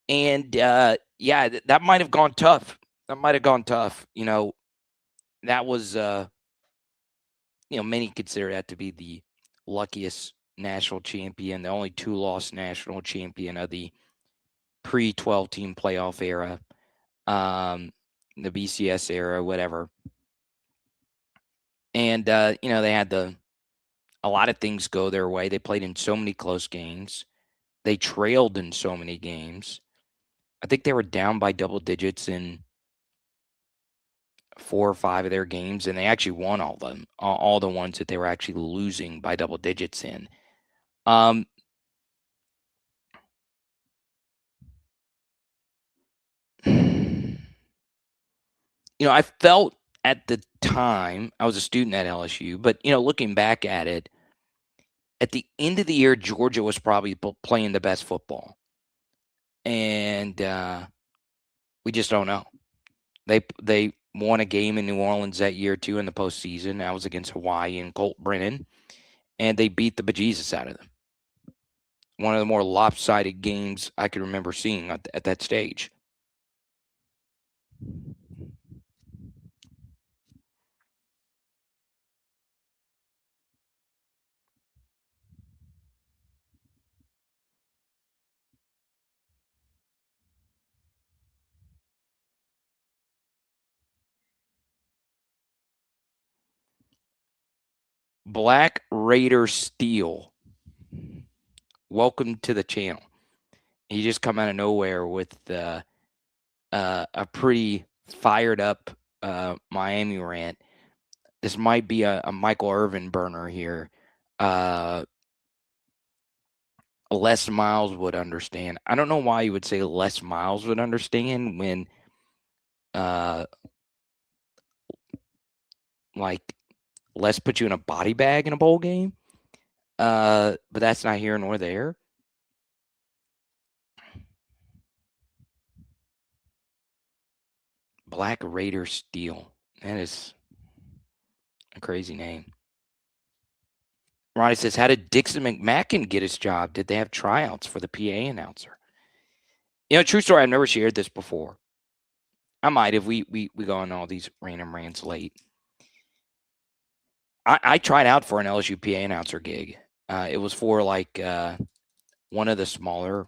And yeah, that might have gone tough. That might have gone tough. That was, many consider that to be the luckiest national champion, the only two-loss national champion of the pre-12 team playoff era, the BCS era, whatever. And they had a lot of things go their way. They played in so many close games. They trailed in so many games. I think they were down by double digits in 4 or 5 of their games, and they actually won all of them, all the ones that they were actually losing by double digits in. Um, I felt at the time, I was a student at LSU, but, looking back at it, at the end of the year, Georgia was probably playing the best football. And we just don't know. They won a game in New Orleans that year, too, in the postseason. That was against Hawaii and Colt Brennan. And they beat the bejesus out of them. One of the more lopsided games I can remember seeing at that stage. Black Raider Steel, welcome to the channel. He just come out of nowhere with a pretty fired up Miami rant. This might be a Michael Irvin burner here. Les Miles would understand. I don't know why you would say Les Miles would understand when like, let's put you in a body bag in a bowl game. But that's not here nor there. Black Raider Steel. That is a crazy name. Ronnie says, how did Dixon McMacken get his job? Did they have tryouts for the PA announcer? True story, I've never shared this before. I might have. We go on all these random rants late. I tried out for an LSU PA announcer gig. It was for like one of the smaller.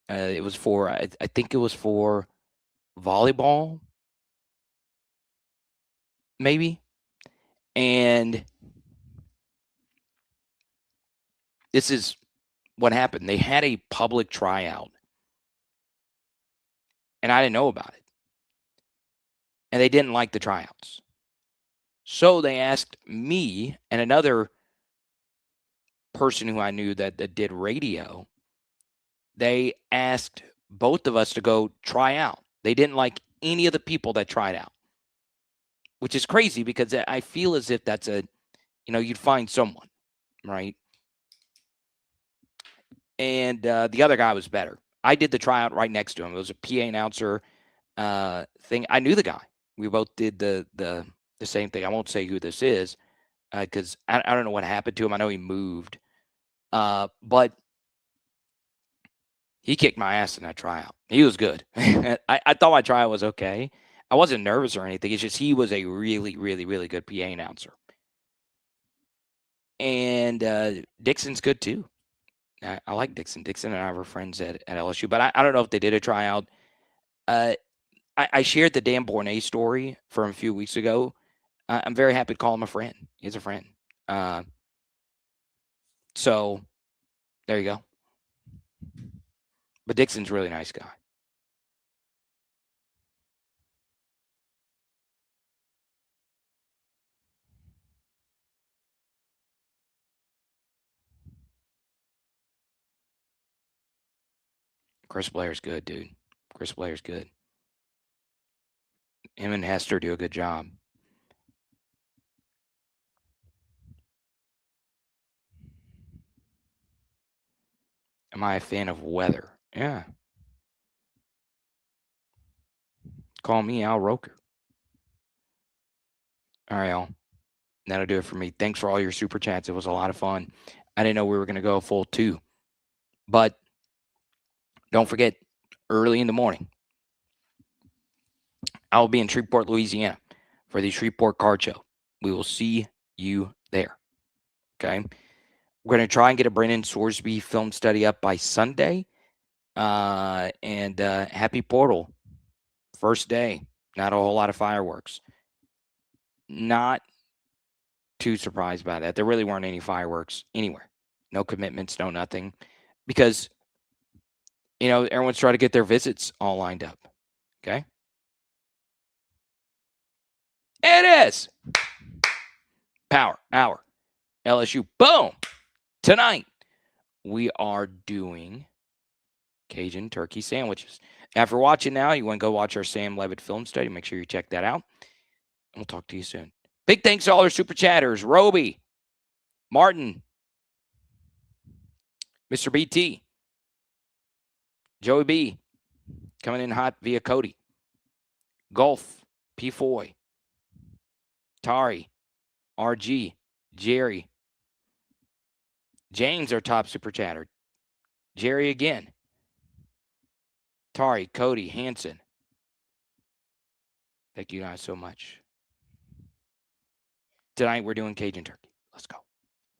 It was for I think it was for volleyball, maybe. And this is what happened. They had a public tryout, and I didn't know about it. And they didn't like the tryouts. So they asked me and another person who I knew that did radio. They asked both of us to go try out. They didn't like any of the people that tried out, which is crazy because I feel as if that's you'd find someone, right? And the other guy was better. I did the tryout right next to him. It was a PA announcer thing. I knew the guy. We both did the same thing. I won't say who this is because I don't know what happened to him. I know he moved, but he kicked my ass in that tryout. He was good. I thought my tryout was okay. I wasn't nervous or anything. It's just he was a really, really, really good PA announcer. And Dixon's good too. I like Dixon. Dixon and I were friends at LSU, but I don't know if they did a tryout. I shared the Dan Bournet story from a few weeks ago. I'm very happy to call him a friend. He's a friend. So there you go. But Dixon's a really nice guy. Chris Blair's good, dude. Chris Blair's good. Him and Hester do a good job. Am I a fan of weather? Yeah. Call me Al Roker. All right, y'all. That'll do it for me. Thanks for all your super chats. It was a lot of fun. I didn't know we were going to go full 2. But don't forget, early in the morning, I will be in Shreveport, Louisiana for the Shreveport Card Show. We will see you there. Okay? We're going to try and get a Brennan Sorsby film study up by Sunday. And happy Portal. First day. Not a whole lot of fireworks. Not too surprised by that. There really weren't any fireworks anywhere. No commitments, no nothing. Because, everyone's trying to get their visits all lined up. Okay? It is Power Hour. LSU. Boom. Tonight, we are doing Cajun turkey sandwiches. After watching now, you want to go watch our Sam Leavitt film study. Make sure you check that out. And we'll talk to you soon. Big thanks to all our super chatters. Roby, Martin, Mr. BT, Joey B, coming in hot via Cody, Golf, P. Foy, Tari, RG, Jerry, James, our top super chatter, Jerry again, Tari, Cody, Hanson. Thank you guys so much. Tonight we're doing Cajun turkey. Let's go.